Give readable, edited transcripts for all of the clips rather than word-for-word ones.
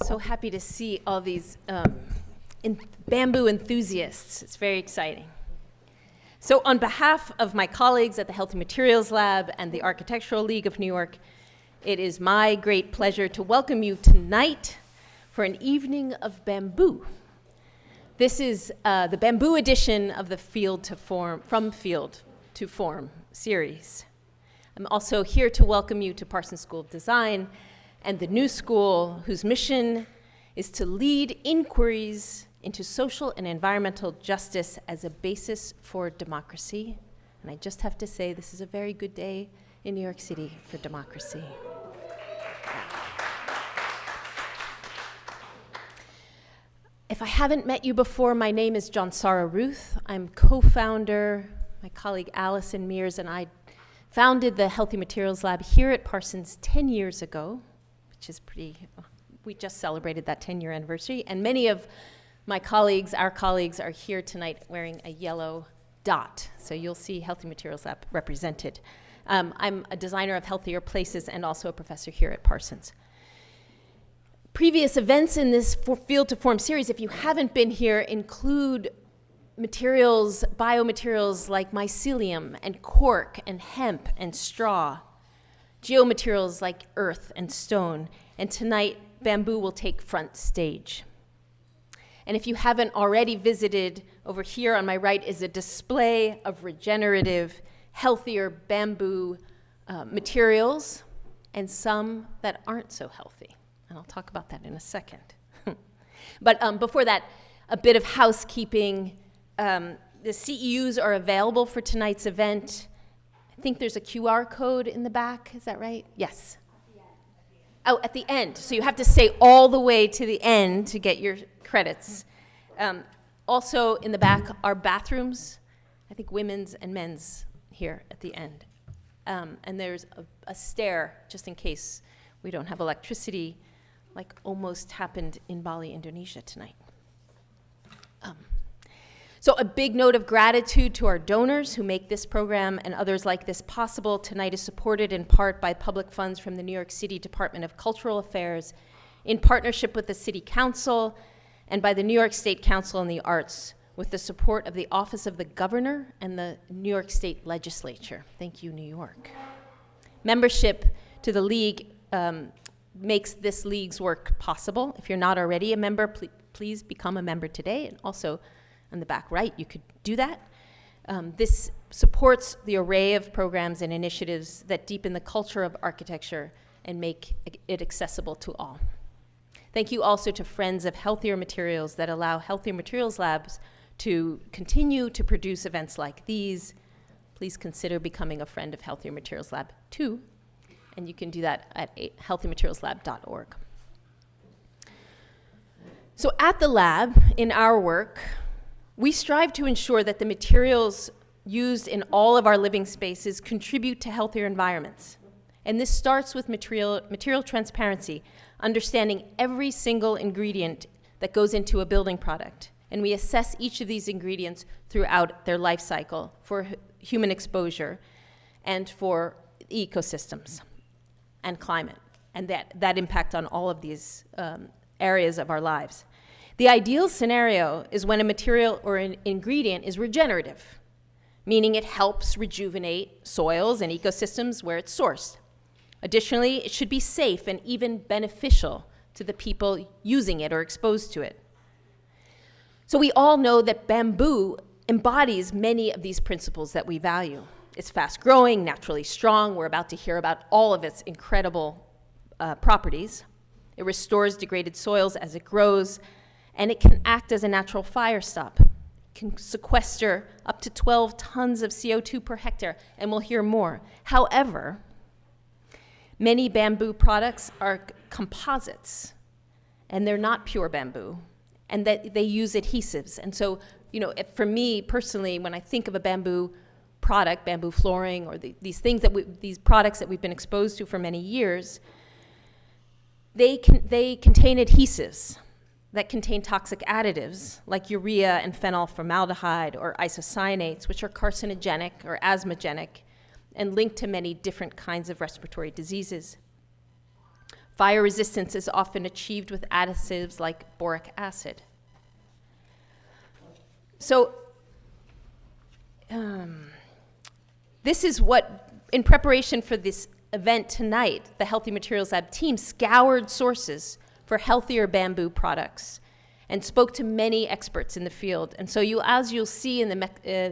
So happy to see all these bamboo enthusiasts. It's very exciting. So on behalf of my colleagues at the Healthy Materials Lab and the Architectural League of New York, it is my great pleasure to welcome you tonight for an evening of bamboo. This is the bamboo edition of the From Field to Form series. I'm also here to welcome you to Parsons School of Design and the new school, whose mission is to lead inquiries into social and environmental justice as a basis for democracy. And I just have to say, this is a very good day in New York City for democracy. If I haven't met you before, my name is Johnsara Ruth. I'm co-founder. My colleague Allison Mears and I founded the Healthy Materials Lab here at Parsons 10 years ago, which is we just celebrated that 10-year anniversary, and many of my colleagues, our colleagues, are here tonight wearing a yellow dot, so you'll see Healthy Materials Lab represented. I'm a designer of healthier places and also a professor here at Parsons. Previous events in this Field to Form series, if you haven't been here, include materials, biomaterials like mycelium and cork and hemp and straw, geomaterials like earth and stone, and tonight bamboo will take front stage. And if you haven't already visited, over here on my right is a display of regenerative, healthier bamboo materials and some that aren't so healthy. And I'll talk about that in a second. But before that, a bit of housekeeping. The CEUs are available for tonight's event. I think there's a QR code in the back, is that right? Yes. Oh, at the end. So you have to stay all the way to the end to get your credits. Also in the back are bathrooms, I think women's and men's here at the end. And there's a stair, just in case we don't have electricity, like almost happened in Bali, Indonesia tonight. So a big note of gratitude to our donors who make this program and others like this possible. Tonight is supported in part by public funds from the New York City Department of Cultural Affairs in partnership with the City Council and by the New York State Council on the Arts with the support of the Office of the Governor and the New York State Legislature. Thank you, New York. Membership to the League makes this league's work possible. If you're not already a member, please become a member today. And also, on the back right, you could do that. This supports the array of programs and initiatives that deepen the culture of architecture and make it accessible to all. Thank you also to Friends of Healthier Materials that allow Healthier Materials Labs to continue to produce events like these. Please consider becoming a friend of Healthier Materials Lab too, and you can do that at healthymaterialslab.org. So at the lab, in our work, we strive to ensure that the materials used in all of our living spaces contribute to healthier environments. And this starts with material transparency, understanding every single ingredient that goes into a building product. And we assess each of these ingredients throughout their life cycle for human exposure and for ecosystems and climate, and that impact on all of these areas of our lives. The ideal scenario is when a material or an ingredient is regenerative, meaning it helps rejuvenate soils and ecosystems where it's sourced. Additionally, it should be safe and even beneficial to the people using it or exposed to it. So we all know that bamboo embodies many of these principles that we value. It's fast-growing, naturally strong. We're about to hear about all of its incredible properties. It restores degraded soils as it grows, and it can act as a natural fire stop. It can sequester up to 12 tons of CO2 per hectare, and we'll hear more. However, many bamboo products are composites, and they're not pure bamboo, and that they use adhesives. And so, for me personally, when I think of a bamboo product, bamboo flooring, or these products that we've been exposed to for many years, they contain adhesives that contain toxic additives like urea and phenyl formaldehyde or isocyanates, which are carcinogenic or asthmagenic and linked to many different kinds of respiratory diseases. Fire resistance is often achieved with additives like boric acid. So this is what, in preparation for this event tonight, the Healthy Materials Lab team scoured sources for healthier bamboo products and spoke to many experts in the field. And so as you'll see in the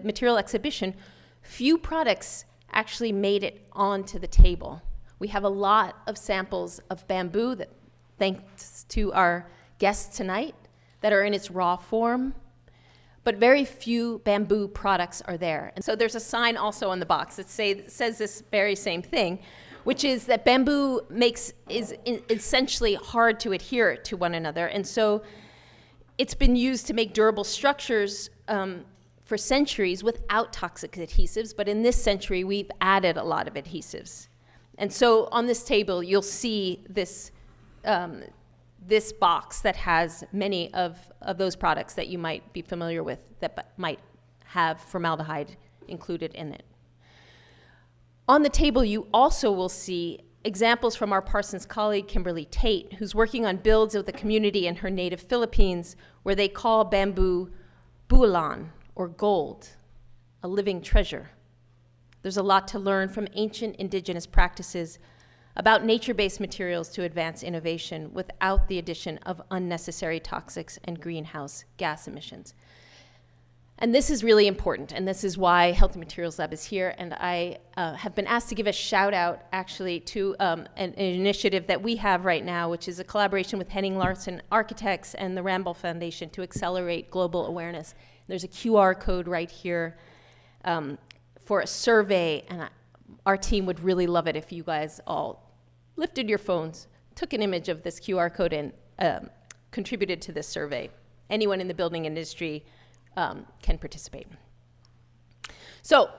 material exhibition, few products actually made it onto the table. We have a lot of samples of bamboo that, thanks to our guests tonight, that are in its raw form, but very few bamboo products are there. And so there's a sign also on the box that says this very same thing, which is that bamboo is essentially hard to adhere to one another. And so it's been used to make durable structures for centuries without toxic adhesives, but in this century, we've added a lot of adhesives. And so on this table, you'll see this, this box that has many of those products that you might be familiar with that might have formaldehyde included in it. On the table, you also will see examples from our Parsons colleague, Kimberly Tate, who's working on builds with the community in her native Philippines, where they call bamboo bulan, or gold, a living treasure. There's a lot to learn from ancient indigenous practices about nature-based materials to advance innovation without the addition of unnecessary toxics and greenhouse gas emissions. And this is really important, and this is why Healthy Materials Lab is here, and I have been asked to give a shout out actually to an initiative that we have right now, which is a collaboration with Henning Larsen Architects and the Ramboll Foundation to accelerate global awareness. There's a QR code right here for a survey, and our team would really love it if you guys all lifted your phones, took an image of this QR code, and contributed to this survey. Anyone in the building industry can participate. So,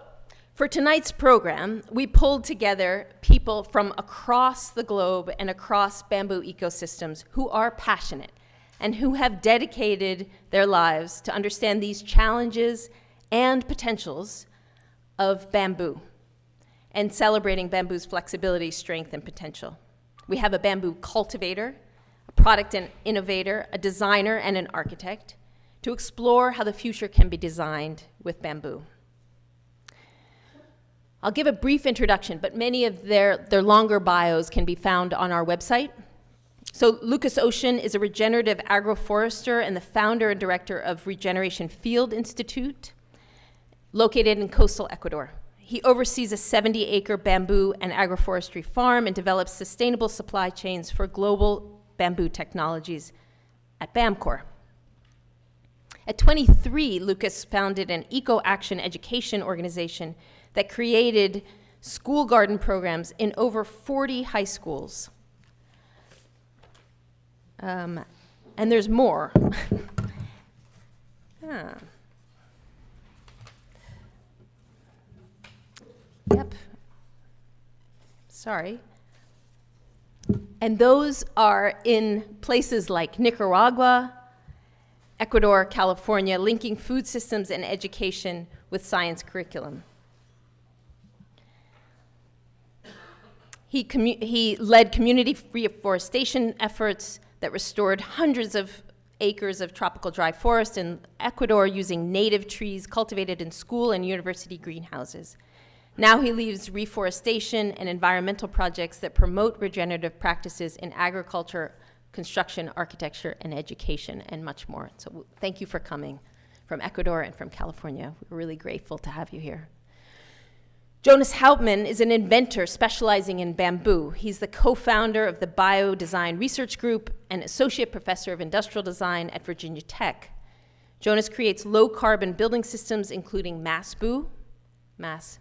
for tonight's program, we pulled together people from across the globe and across bamboo ecosystems who are passionate and who have dedicated their lives to understand these challenges and potentials of bamboo and celebrating bamboo's flexibility, strength, and potential. We have a bamboo cultivator, a product and innovator, a designer, and an architect to explore how the future can be designed with bamboo. I'll give a brief introduction, but many of their longer bios can be found on our website. So Lucas Ocean is a regenerative agroforester and the founder and director of Regeneration Field Institute, located in coastal Ecuador. He oversees a 70-acre bamboo and agroforestry farm and develops sustainable supply chains for global bamboo technologies at BAMCOR. At 23, Lucas founded an eco-action education organization that created school garden programs in over 40 high schools. And there's more. Yep. Sorry. And those are in places like Nicaragua, Ecuador, California, linking food systems and education with science curriculum. He led community reforestation efforts that restored hundreds of acres of tropical dry forest in Ecuador using native trees cultivated in school and university greenhouses. Now he leads reforestation and environmental projects that promote regenerative practices in agriculture, construction, architecture, and education, and much more. So thank you for coming from Ecuador and from California. We're really grateful to have you here. Jonas Hauptmann is an inventor specializing in bamboo. He's the co-founder of the Biodesign Research Group and associate professor of industrial design at Virginia Tech. Jonas creates low-carbon building systems, including mass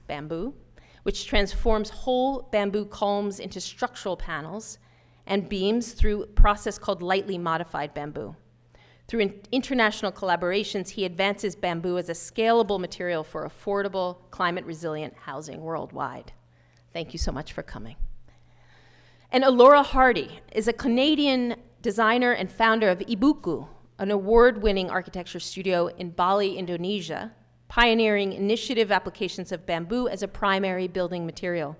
bamboo, which transforms whole bamboo culms into structural panels and beams through a process called lightly modified bamboo. Through international collaborations, he advances bamboo as a scalable material for affordable, climate-resilient housing worldwide. Thank you so much for coming. And Alora Hardy is a Canadian designer and founder of Ibuku, an award-winning architecture studio in Bali, Indonesia, pioneering initiative applications of bamboo as a primary building material.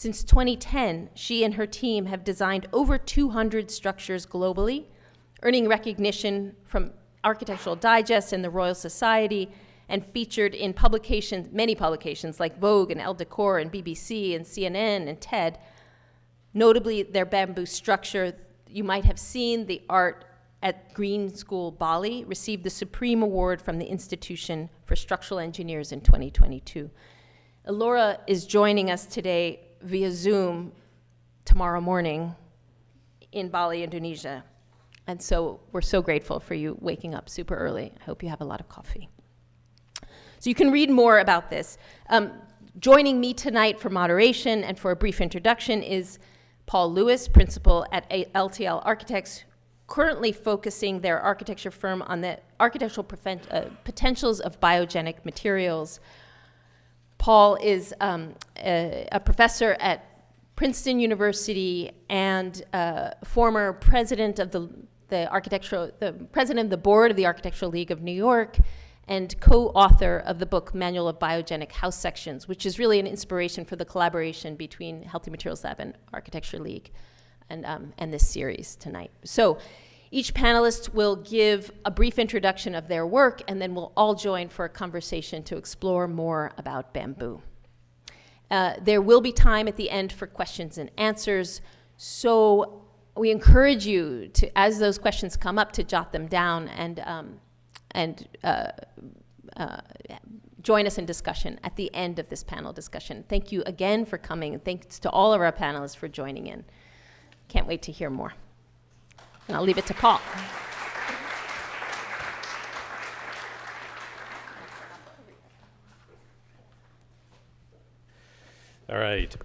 Since 2010, she and her team have designed over 200 structures globally, earning recognition from Architectural Digest and the Royal Society, and featured in publications, many publications like Vogue and Elle Decor and BBC and CNN and TED. Notably, their bamboo structure, you might have seen the art at Green School Bali, received the Supreme Award from the Institution for Structural Engineers in 2022. Elora is joining us today via Zoom tomorrow morning in Bali, Indonesia. And so we're so grateful for you waking up super early. I hope you have a lot of coffee. So you can read more about this. Joining me tonight for moderation and for a brief introduction is Paul Lewis, principal at LTL Architects, currently focusing their architecture firm on the architectural potentials of biogenic materials. Paul is a professor at Princeton University and former president of the president of the board of the Architectural League of New York, and co-author of the book Manual of Biogenic House Sections, which is really an inspiration for the collaboration between Healthy Materials Lab and Architecture League and this series tonight. So each panelist will give a brief introduction of their work, and then we'll all join for a conversation to explore more about bamboo. There will be time at the end for questions and answers, so we encourage you to, as those questions come up, to jot them down and join us in discussion at the end of this panel discussion. Thank you again for coming, and thanks to all of our panelists for joining in. Can't wait to hear more. And I'll leave it to Paul. All right.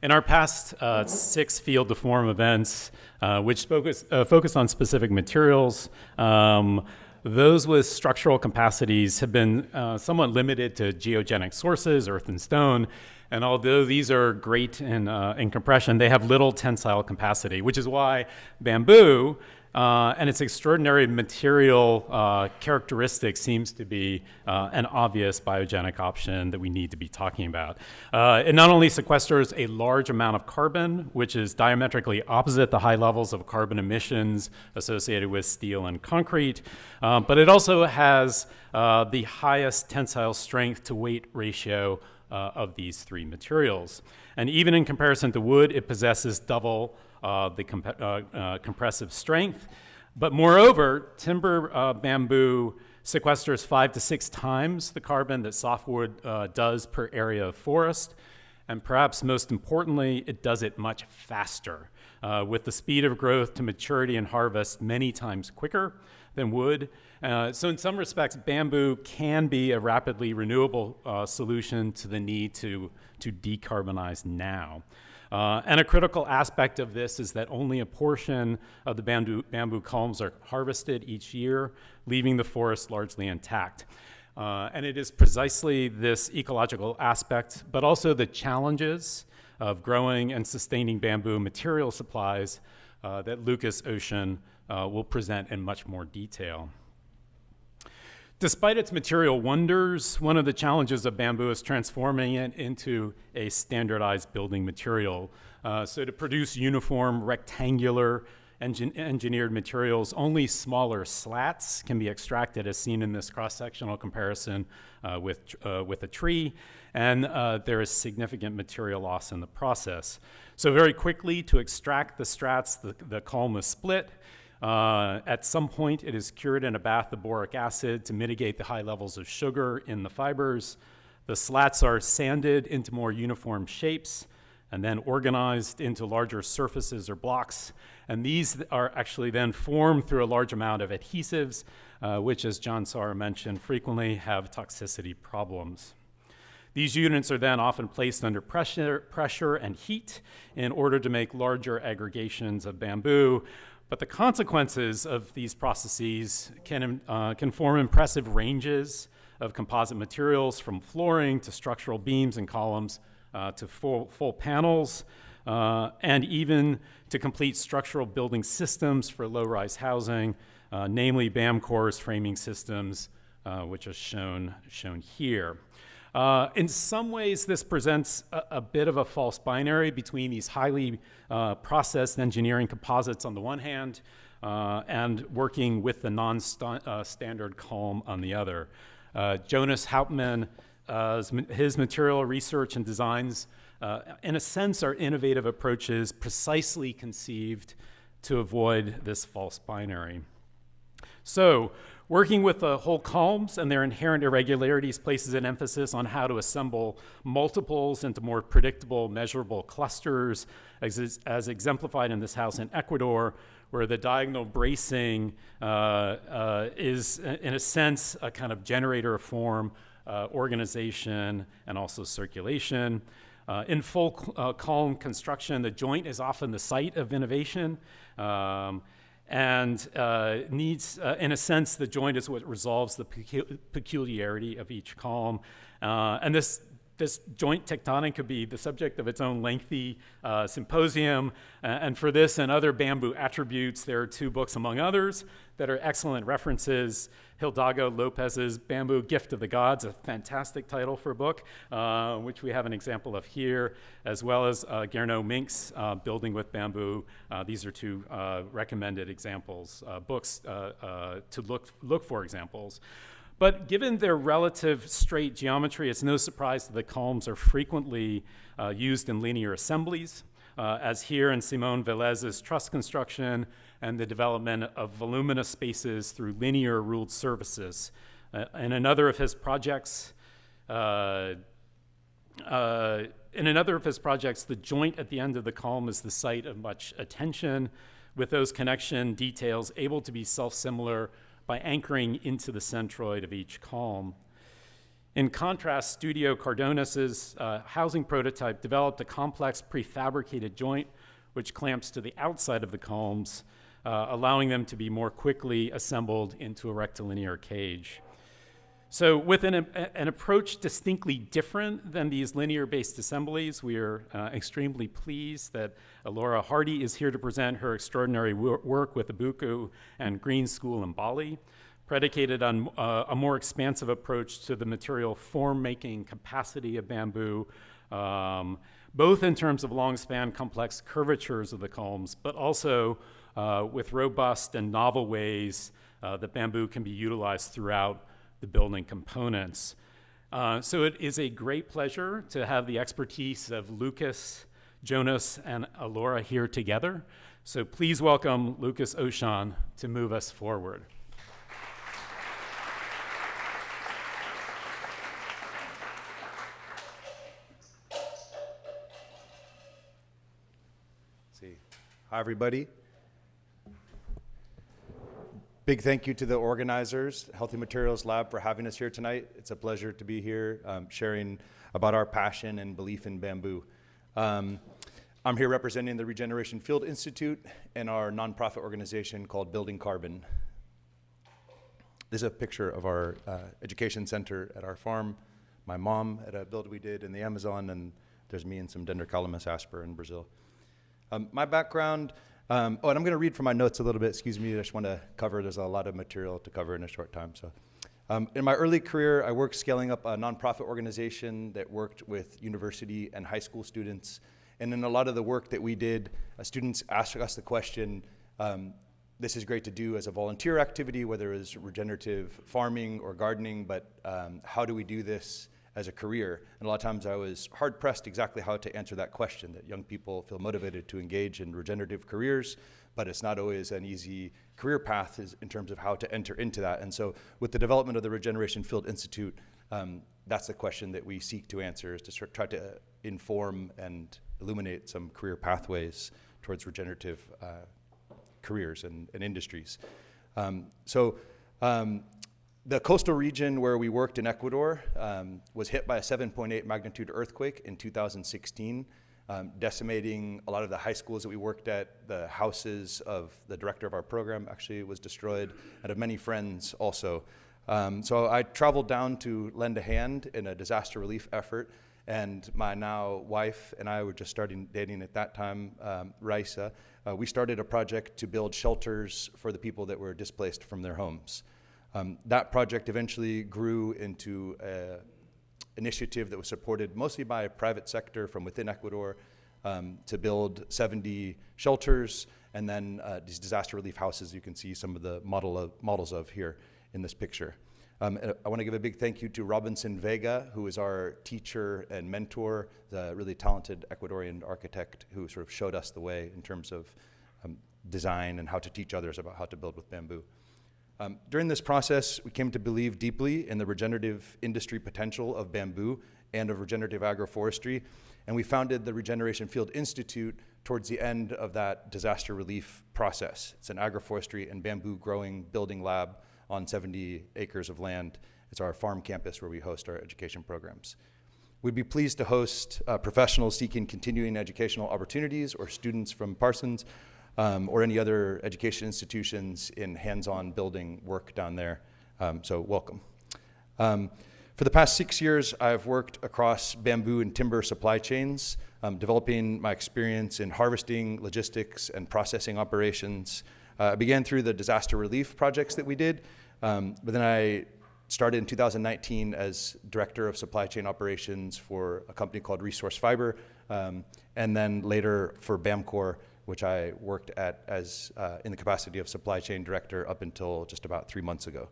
In our past 6 Field to Form events, which focus on specific materials, those with structural capacities have been somewhat limited to geogenic sources, earth and stone. And although these are great in compression, they have little tensile capacity, which is why bamboo and its extraordinary material characteristic seems to be an obvious biogenic option that we need to be talking about. It not only sequesters a large amount of carbon, which is diametrically opposite the high levels of carbon emissions associated with steel and concrete, but it also has the highest tensile strength to weight ratio of these 3 materials. And even in comparison to wood, it possesses double the compressive strength. But moreover, timber bamboo sequesters 5 to 6 times the carbon that softwood does per area of forest. And perhaps most importantly, it does it much faster, with the speed of growth to maturity and harvest many times quicker than wood. So in some respects, bamboo can be a rapidly renewable solution to the need to decarbonize now. And a critical aspect of this is that only a portion of the bamboo culms are harvested each year, leaving the forest largely intact. And it is precisely this ecological aspect, but also the challenges of growing and sustaining bamboo material supplies that Lucas Ocean will present in much more detail. Despite its material wonders, one of the challenges of bamboo is transforming it into a standardized building material. So to produce uniform, rectangular, engineered materials, only smaller slats can be extracted, as seen in this cross-sectional comparison with a tree, and there is significant material loss in the process. So very quickly, to extract the strats, the culm is split. At some point, it is cured in a bath of boric acid to mitigate the high levels of sugar in the fibers. The slats are sanded into more uniform shapes and then organized into larger surfaces or blocks. And these are actually then formed through a large amount of adhesives, which, as John Sauer mentioned, frequently have toxicity problems. These units are then often placed under pressure and heat in order to make larger aggregations of bamboo. But the consequences of these processes can form impressive ranges of composite materials, from flooring to structural beams and columns to full panels, and even to complete structural building systems for low-rise housing, namely BAM cores, framing systems, which is shown here. In some ways, this presents a bit of a false binary between these highly processed engineering composites on the one hand and working with the non-standard culm on the other. Jonas Hauptmann, his material research and designs, in a sense, are innovative approaches precisely conceived to avoid this false binary. So, working with the whole culms and their inherent irregularities places an emphasis on how to assemble multiples into more predictable, measurable clusters, as exemplified in this house in Ecuador, where the diagonal bracing is, in a sense, a kind of generator of form, organization, and also circulation. In full culm construction, the joint is often the site of innovation. And needs, in a sense, the joint is what resolves the peculiarity of each culm. And this joint tectonic could be the subject of its own lengthy symposium. And for this and other bamboo attributes, there are 2 books, among others, that are excellent references. Hidalgo Lopez's Bamboo Gift of the Gods, a fantastic title for a book, which we have an example of here, as well as Gernot Mink's Building with Bamboo. These are 2 recommended examples, books to look for examples. But given their relative straight geometry, it's no surprise that the culms are frequently used in linear assemblies, as here in Simon Velez's truss construction and the development of voluminous spaces through linear ruled surfaces. In another of his projects, the joint at the end of the culm is the site of much attention, with those connection details able to be self-similar by anchoring into the centroid of each culm. In contrast, Studio Cardones's housing prototype developed a complex prefabricated joint which clamps to the outside of the culms, allowing them to be more quickly assembled into a rectilinear cage. So with an approach distinctly different than these linear-based assemblies, we are extremely pleased that Laura Hardy is here to present her extraordinary work with Ibuku and Green School in Bali, predicated on a more expansive approach to the material form-making capacity of bamboo, both in terms of long-span complex curvatures of the culms, but also with robust and novel ways that bamboo can be utilized throughout the building components. So it is a great pleasure to have the expertise of Lucas, Jonas, and Alora here together. So please welcome Lucas Oshan to move us forward. Hi, everybody. Big thank you to the organizers, Healthy Materials Lab, for having us here tonight. It's a pleasure to be here sharing about our passion and belief in bamboo. I'm here representing the Regeneration Field Institute and our nonprofit organization called Building Carbon. This is a picture of our education center at our farm, my mom at a build we did in the Amazon, and there's me and some Dendrocalamus asper in Brazil. My background, and I'm going to read from my notes a little bit, excuse me, I just want to cover, there's a lot of material to cover in a short time. So, in my early career, I worked scaling up a nonprofit organization that worked with university and high school students. And in a lot of the work that we did, students asked us the question, this is great to do as a volunteer activity, whether it's regenerative farming or gardening, but how do we do this as a career? And a lot of times I was hard pressed exactly how to answer that question, that young people feel motivated to engage in regenerative careers, but it's not always an easy career path in terms of how to enter into that. And so with the development of the Regeneration Field Institute, that's the question that we seek to answer, is to try to inform and illuminate some career pathways towards regenerative careers and industries. The coastal region where we worked in Ecuador was hit by a 7.8 magnitude earthquake in 2016, decimating a lot of the high schools that we worked at. The houses of the director of our program actually was destroyed, and of many friends also. So I traveled down to lend a hand in a disaster relief effort, and my now wife and I were just starting dating at that time, Raisa. We started a project to build shelters for the people that were displaced from their homes. That project eventually grew into initiative that was supported mostly by private sector from within Ecuador to build 70 shelters and then these disaster relief houses you can see some of the models of here in this picture. I want to give a big thank you to Robinson Vega, who is our teacher and mentor, the really talented Ecuadorian architect who sort of showed us the way in terms of design and how to teach others about how to build with bamboo. During this process, we came to believe deeply in the regenerative industry potential of bamboo and of regenerative agroforestry, and we founded the Regeneration Field Institute towards the end of that disaster relief process. It's an agroforestry and bamboo growing building lab on 70 acres of land. It's our farm campus where we host our education programs. We'd be pleased to host professionals seeking continuing educational opportunities or students from Parsons or any other education institutions in hands-on building work down there. So welcome. For the past 6 years, I've worked across bamboo and timber supply chains, developing my experience in harvesting, logistics, and processing operations. I began through the disaster relief projects that we did, but then I started in 2019 as director of supply chain operations for a company called Resource Fiber, and then later for Bamcor, which I worked at as in the capacity of supply chain director up until just about 3 months ago.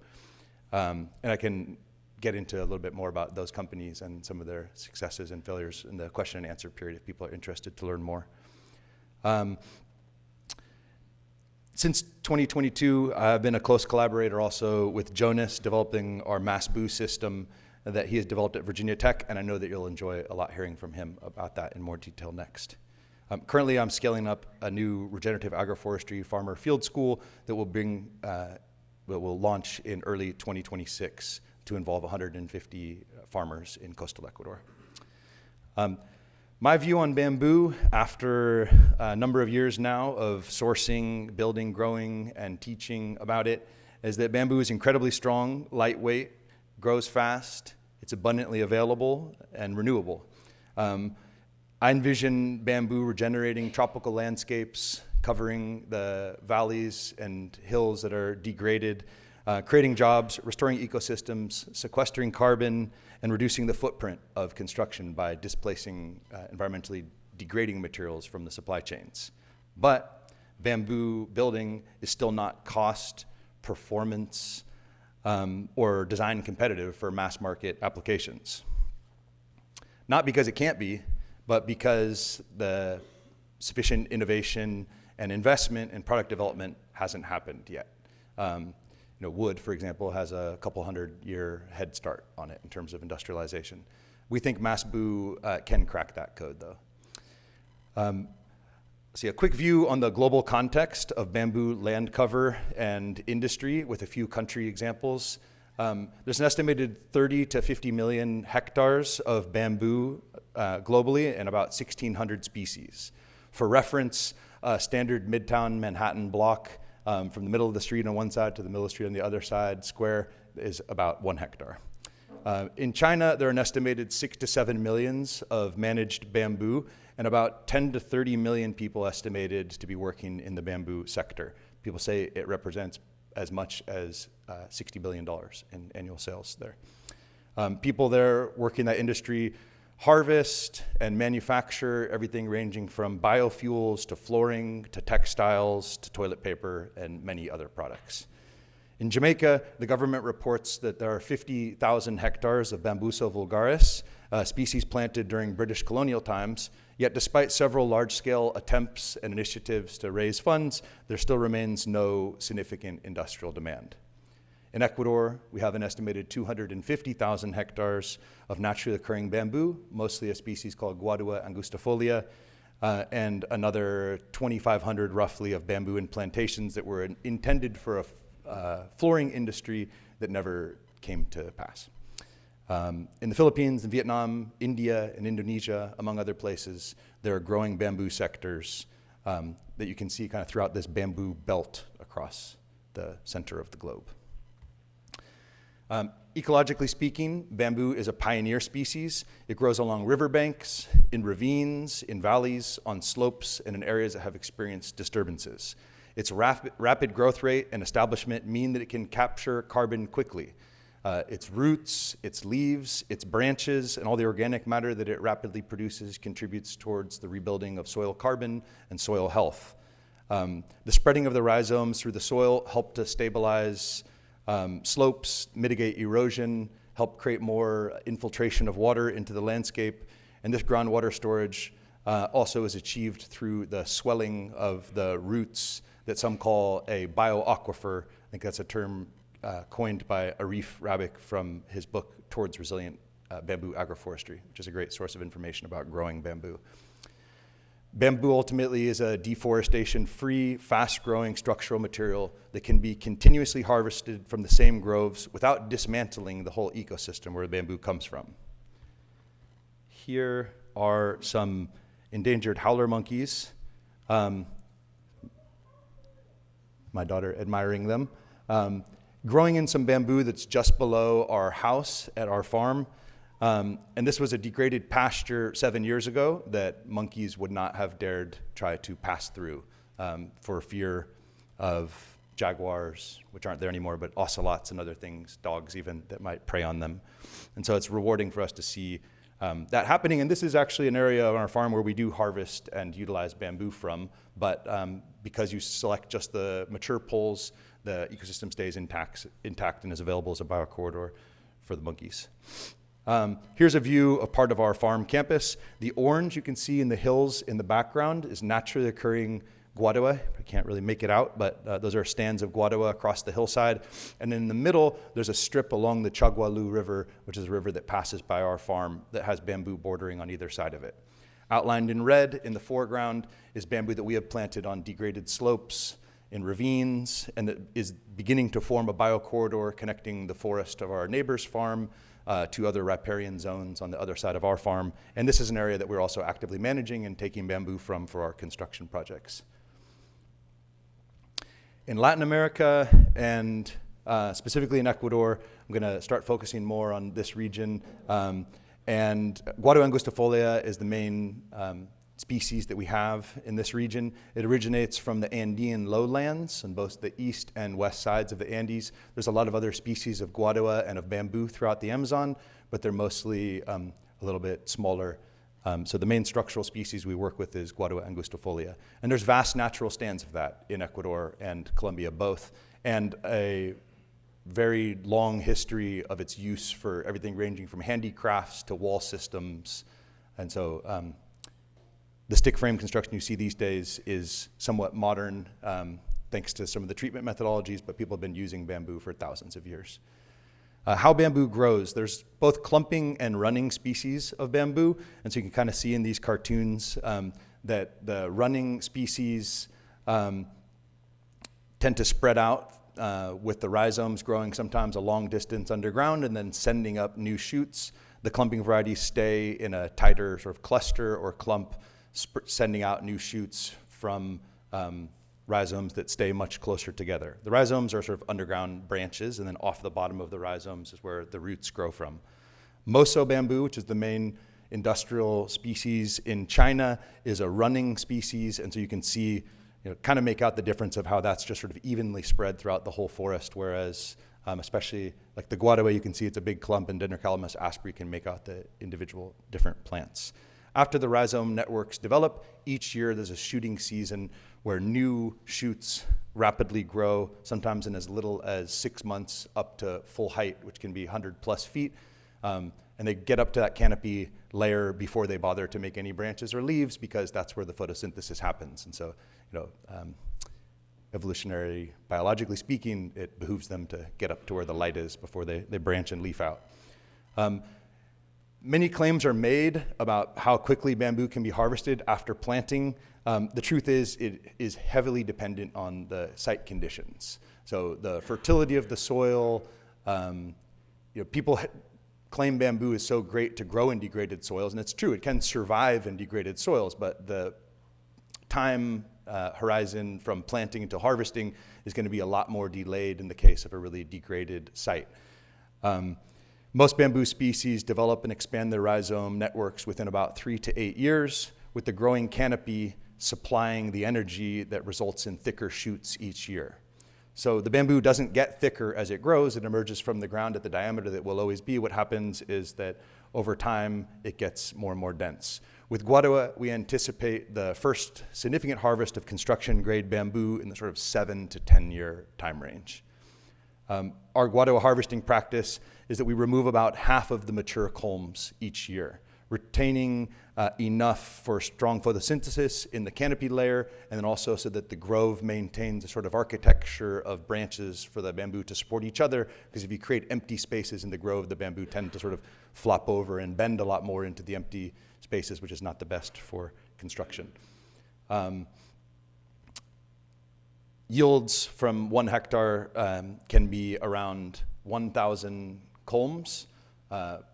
And I can get into a little bit more about those companies and some of their successes and failures in the question and answer period if people are interested to learn more. Since 2022, I've been a close collaborator also with Jonas, developing our MassBoo system that he has developed at Virginia Tech, and I know that you'll enjoy a lot hearing from him about that in more detail next. Currently, I'm scaling up a new regenerative agroforestry farmer field school that will launch in early 2026 to involve 150 farmers in coastal Ecuador. My view on bamboo, after a number of years now of sourcing, building, growing, and teaching about it, is that bamboo is incredibly strong, lightweight, grows fast, it's abundantly available, and renewable. I envision bamboo regenerating tropical landscapes, covering the valleys and hills that are degraded, creating jobs, restoring ecosystems, sequestering carbon, and reducing the footprint of construction by displacing environmentally degrading materials from the supply chains. But bamboo building is still not cost, performance, or design competitive for mass market applications. Not because it can't be, but because the sufficient innovation and investment in product development hasn't happened yet. Wood, for example, has a couple 100-year head start on it in terms of industrialization. We think MassBoo can crack that code, though. See a quick view on the global context of bamboo land cover and industry with a few country examples. There's an estimated 30 to 50 million hectares of bamboo globally and about 1,600 species. For reference, a standard Midtown Manhattan block from the middle of the street on one side to the middle of the street on the other side, square, is about 1 hectare. In China, there are an estimated 6 to 7 millions of managed bamboo and about 10 to 30 million people estimated to be working in the bamboo sector. People say it represents as much as $60 billion in annual sales there. People there working in that industry harvest and manufacture everything ranging from biofuels to flooring to textiles to toilet paper and many other products. In Jamaica, the government reports that there are 50,000 hectares of Bambusa vulgaris, species planted during British colonial times, yet despite several large-scale attempts and initiatives to raise funds, there still remains no significant industrial demand. In Ecuador, we have an estimated 250,000 hectares of naturally occurring bamboo, mostly a species called Guadua angustifolia, and another 2,500 roughly of bamboo in plantations that were intended for a flooring industry that never came to pass. In the Philippines, in Vietnam, India, and Indonesia, among other places, there are growing bamboo sectors that you can see kind of throughout this bamboo belt across the center of the globe. Ecologically speaking, bamboo is a pioneer species. It grows along riverbanks, in ravines, in valleys, on slopes, and in areas that have experienced disturbances. Its rapid growth rate and establishment mean that it can capture carbon quickly. Its roots, its leaves, its branches, and all the organic matter that it rapidly produces contributes towards the rebuilding of soil carbon and soil health. The spreading of the rhizomes through the soil help to stabilize slopes, mitigate erosion, help create more infiltration of water into the landscape. And this groundwater storage also is achieved through the swelling of the roots that some call a bioaquifer. I think that's a term coined by Arif Rabik from his book Towards Resilient Bamboo Agroforestry, which is a great source of information about growing bamboo. Bamboo ultimately is a deforestation-free, fast-growing structural material that can be continuously harvested from the same groves without dismantling the whole ecosystem where the bamboo comes from. Here are some endangered howler monkeys. My daughter admiring them. Growing in some bamboo that's just below our house at our farm. And this was a degraded pasture 7 years ago that monkeys would not have dared try to pass through for fear of jaguars, which aren't there anymore, but ocelots and other things, dogs even, that might prey on them. And so it's rewarding for us to see that happening. And this is actually an area on our farm where we do harvest and utilize bamboo from, but because you select just the mature poles, the ecosystem stays intact and is available as a biocorridor for the monkeys. Here's a view of part of our farm campus. The orange you can see in the hills in the background is naturally occurring guadua. I can't really make it out, but those are stands of guadua across the hillside. And in the middle, there's a strip along the Chagualu River, which is a river that passes by our farm that has bamboo bordering on either side of it. Outlined in red in the foreground is bamboo that we have planted on degraded slopes, in ravines, and that is beginning to form a biocorridor connecting the forest of our neighbor's farm to other riparian zones on the other side of our farm. And this is an area that we're also actively managing and taking bamboo from for our construction projects. In Latin America and specifically in Ecuador, I'm going to start focusing more on this region. And Guadua angustifolia is the main species that we have in this region. It originates from the Andean lowlands on both the east and west sides of the Andes. There's a lot of other species of guadua and of bamboo throughout the Amazon, but they're mostly a little bit smaller. So the main structural species we work with is Guadua angustifolia. And there's vast natural stands of that in Ecuador and Colombia both, and a very long history of its use for everything ranging from handicrafts to wall systems. And so the stick frame construction you see these days is somewhat modern thanks to some of the treatment methodologies, but people have been using bamboo for thousands of years. How bamboo grows, there's both clumping and running species of bamboo, and so you can kind of see in these cartoons that the running species tend to spread out with the rhizomes growing sometimes a long distance underground and then sending up new shoots. The clumping varieties stay in a tighter sort of cluster or clump, sending out new shoots from rhizomes that stay much closer together. The rhizomes are sort of underground branches, and then off the bottom of the rhizomes is where the roots grow from. Moso bamboo, which is the main industrial species in China, is a running species, and so you can see, kind of make out the difference of how that's just sort of evenly spread throughout the whole forest, whereas especially like the guadua, you can see it's a big clump, and Dendrocalamus asperi can make out the individual different plants. After the rhizome networks develop, each year there's a shooting season where new shoots rapidly grow, sometimes in as little as 6 months up to full height, which can be 100+ feet. And they get up to that canopy layer before they bother to make any branches or leaves, because that's where the photosynthesis happens. And so, evolutionary, biologically speaking, it behooves them to get up to where the light is before they branch and leaf out. Many claims are made about how quickly bamboo can be harvested after planting. The truth is, it is heavily dependent on the site conditions. So the fertility of the soil, people claim bamboo is so great to grow in degraded soils, and it's true, it can survive in degraded soils, but the time horizon from planting to harvesting is going to be a lot more delayed in the case of a really degraded site. Most bamboo species develop and expand their rhizome networks within about 3 to 8 years, with the growing canopy supplying the energy that results in thicker shoots each year. So the bamboo doesn't get thicker as it grows. It emerges from the ground at the diameter that will always be. What happens is that over time, it gets more and more dense. With Guadua, we anticipate the first significant harvest of construction-grade bamboo in the sort of 7 to 10-year time range. Our Guadua harvesting practice is that we remove about half of the mature culms each year, retaining enough for strong photosynthesis in the canopy layer, and then also so that the grove maintains a sort of architecture of branches for the bamboo to support each other, because if you create empty spaces in the grove, the bamboo tend to sort of flop over and bend a lot more into the empty spaces, which is not the best for construction. Yields from 1 hectare can be around 1,000 culms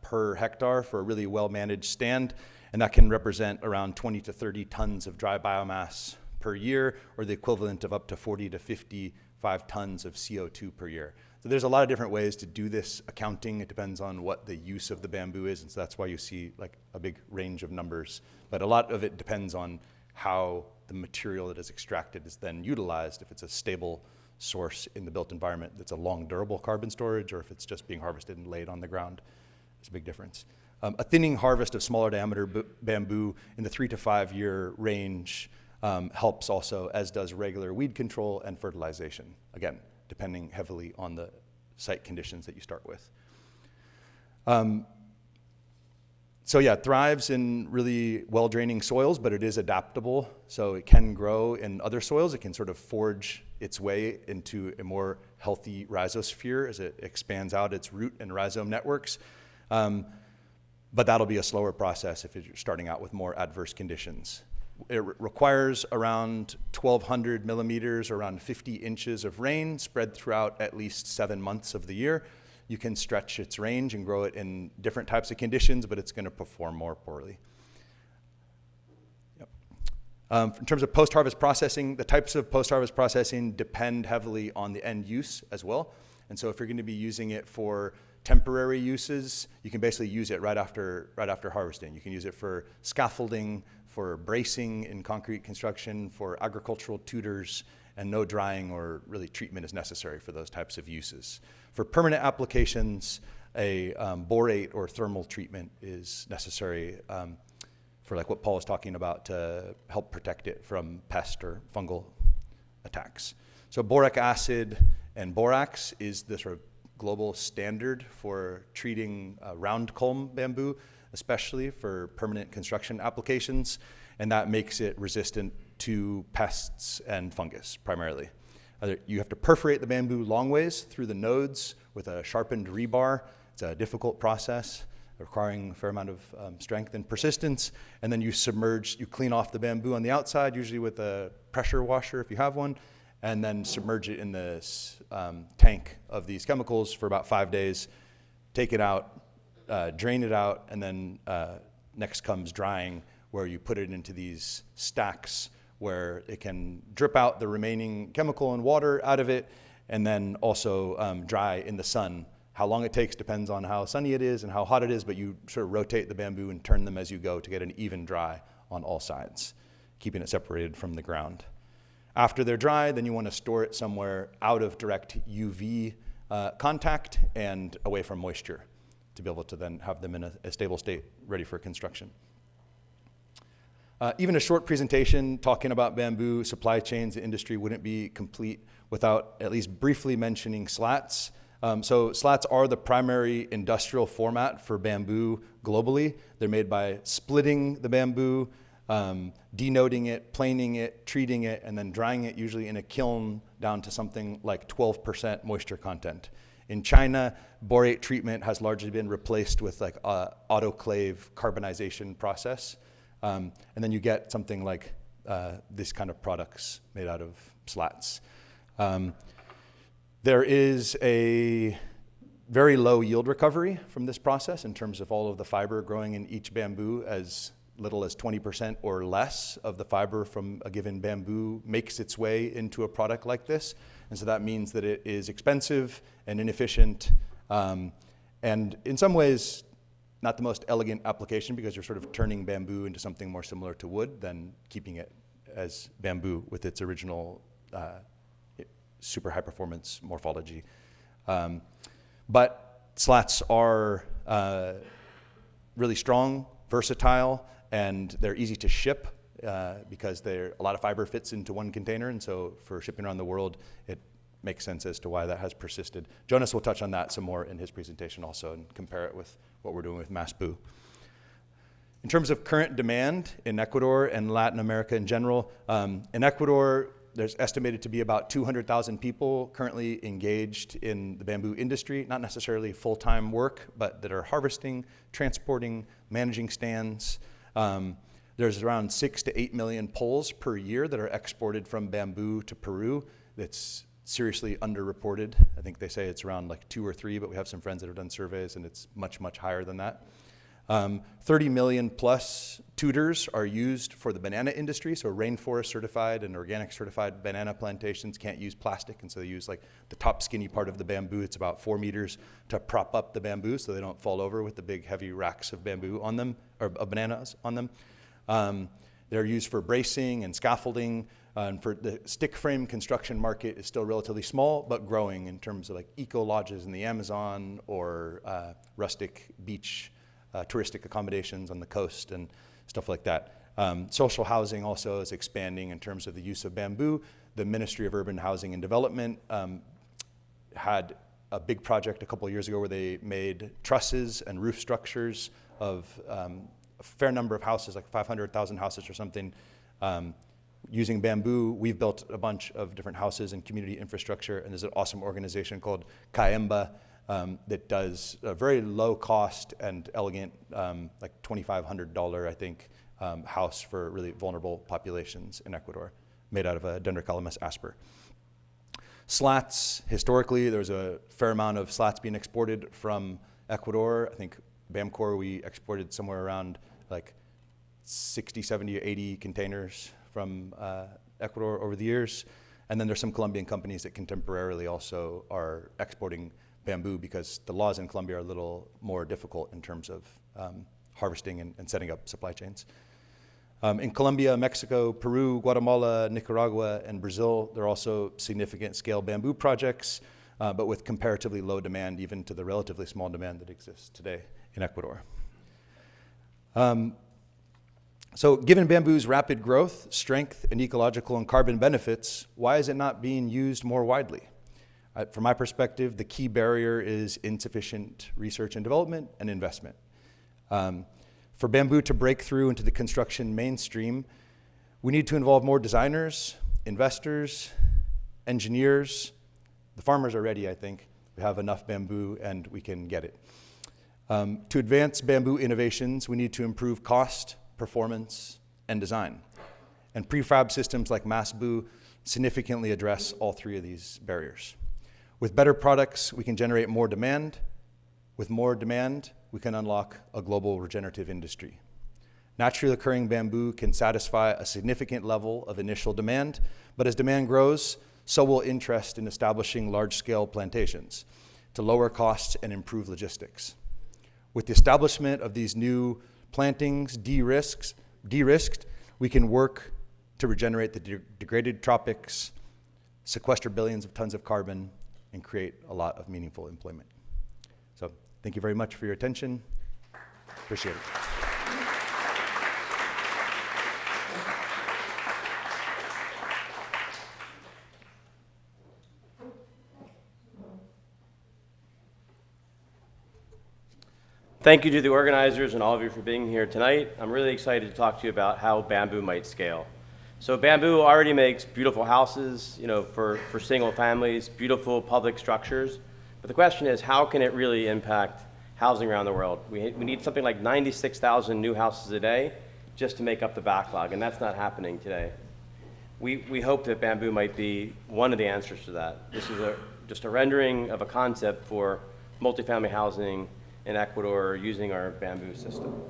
per hectare for a really well-managed stand, and that can represent around 20 to 30 tons of dry biomass per year, or the equivalent of up to 40 to 55 tons of CO2 per year. So there's a lot of different ways to do this accounting. It depends on what the use of the bamboo is, and so that's why you see like a big range of numbers. But a lot of it depends on how the material that is extracted is then utilized, if it's a stable source in the built environment that's a long durable carbon storage, or if it's just being harvested and laid on the ground. It's a big difference. A thinning harvest of smaller diameter bamboo in the 3 to 5 year range helps also, as does regular weed control and fertilization, again, depending heavily on the site conditions that you start with. So yeah, it thrives in really well-draining soils, but it is adaptable. So it can grow in other soils. It can sort of forge its way into a more healthy rhizosphere as it expands out its root and rhizome networks. But that'll be a slower process if you're starting out with more adverse conditions. It requires around 1,200 millimeters, around 50 inches of rain spread throughout at least 7 months of the year. You can stretch its range and grow it in different types of conditions, but it's going to perform more poorly. Yep. In terms of post-harvest processing, the types of post-harvest processing depend heavily on the end use as well. And so if you're going to be using it for temporary uses, you can basically use it right after harvesting. You can use it for scaffolding, for bracing in concrete construction, for agricultural tutors, and no drying or really treatment is necessary for those types of uses. For permanent applications, a borate or thermal treatment is necessary for like what Paul was talking about to help protect it from pest or fungal attacks. So boric acid and borax is the sort of global standard for treating round culm bamboo, especially for permanent construction applications, and that makes it resistant to pests and fungus primarily. You have to perforate the bamboo long ways through the nodes with a sharpened rebar. It's a difficult process requiring a fair amount of strength and persistence, and then you clean off the bamboo on the outside, usually with a pressure washer if you have one, and then submerge it in this tank of these chemicals for about 5 days, take it out, drain it out, and then next comes drying, where you put it into these stacks where it can drip out the remaining chemical and water out of it, and then also dry in the sun. How long it takes depends on how sunny it is and how hot it is, but you sort of rotate the bamboo and turn them as you go to get an even dry on all sides, keeping it separated from the ground. After they're dry, then you want to store it somewhere out of direct UV contact and away from moisture to be able to then have them in a stable state ready for construction. Even a short presentation talking about bamboo supply chains and industry wouldn't be complete without at least briefly mentioning slats. So slats are the primary industrial format for bamboo globally. They're made by splitting the bamboo, denoding it, planing it, treating it, and then drying it usually in a kiln down to something like 12% moisture content. In China, borate treatment has largely been replaced with like autoclave carbonization process. And then you get something like this kind of products made out of slats. There is a very low yield recovery from this process in terms of all of the fiber growing in each bamboo. As little as 20% or less of the fiber from a given bamboo makes its way into a product like this. And so that means that it is expensive and inefficient, and in some ways, not the most elegant application, because you're sort of turning bamboo into something more similar to wood than keeping it as bamboo with its original super high performance morphology. But slats are really strong, versatile, and they're easy to ship because a lot of fiber fits into one container, and so for shipping around the world, it makes sense as to why that has persisted. Jonas will touch on that some more in his presentation also and compare it with what we're doing with Masbu. In terms of current demand in Ecuador and Latin America in general, in Ecuador, there's estimated to be about 200,000 people currently engaged in the bamboo industry, not necessarily full-time work, but that are harvesting, transporting, managing stands. There's around 6 to 8 million poles per year that are exported from bamboo to Peru. That's seriously underreported. I think they say it's around like 2 or 3, but we have some friends that have done surveys and it's much, much higher than that. 30 million plus tutors are used for the banana industry, so rainforest certified and organic certified banana plantations can't use plastic, and so they use like the top skinny part of the bamboo. It's about 4 meters to prop up the bamboo so they don't fall over with the big heavy racks of bamboo on them, or of bananas on them. They're used for bracing and scaffolding, and for the stick frame construction market is still relatively small, but growing in terms of like eco lodges in the Amazon or rustic beach touristic accommodations on the coast and stuff like that. Social housing also is expanding in terms of the use of bamboo. The Ministry of Urban Housing and Development had a big project a couple of years ago where they made trusses and roof structures of a fair number of houses, like 500,000 houses or something, using bamboo. We've built a bunch of different houses and community infrastructure, and there's an awesome organization called Caemba that does a very low cost and elegant, like $2,500, I think, house for really vulnerable populations in Ecuador, made out of a Dendrocalamus asper. Slats, historically, there's a fair amount of slats being exported from Ecuador. I think Bamcor, we exported somewhere around like 60, 70, 80 containers from Ecuador over the years. And then there's some Colombian companies that contemporarily also are exporting bamboo because the laws in Colombia are a little more difficult in terms of harvesting and setting up supply chains. In Colombia, Mexico, Peru, Guatemala, Nicaragua, and Brazil, there are also significant scale bamboo projects, but with comparatively low demand, even to the relatively small demand that exists today in Ecuador. So given bamboo's rapid growth, strength, and ecological and carbon benefits, why is it not being used more widely? From my perspective, the key barrier is insufficient research and development and investment. For bamboo to break through into the construction mainstream, we need to involve more designers, investors, engineers. The farmers are ready, I think. We have enough bamboo and we can get it. To advance bamboo innovations, we need to improve cost, performance, and design. And prefab systems like Masbu significantly address all three of these barriers. With better products, we can generate more demand. With more demand, we can unlock a global regenerative industry. Naturally occurring bamboo can satisfy a significant level of initial demand, but as demand grows, so will interest in establishing large-scale plantations to lower costs and improve logistics. With the establishment of these new plantings de-risked, we can work to regenerate the degraded tropics, sequester billions of tons of carbon, and create a lot of meaningful employment. So thank you very much for your attention. Appreciate it. Thank you to the organizers and all of you for being here tonight. I'm really excited to talk to you about how bamboo might scale. So bamboo already makes beautiful houses, for single families, beautiful public structures. But the question is, how can it really impact housing around the world? We need something like 96,000 new houses a day just to make up the backlog, and that's not happening today. We hope that bamboo might be one of the answers to that. This is just a rendering of a concept for multifamily housing in Ecuador using our bamboo system.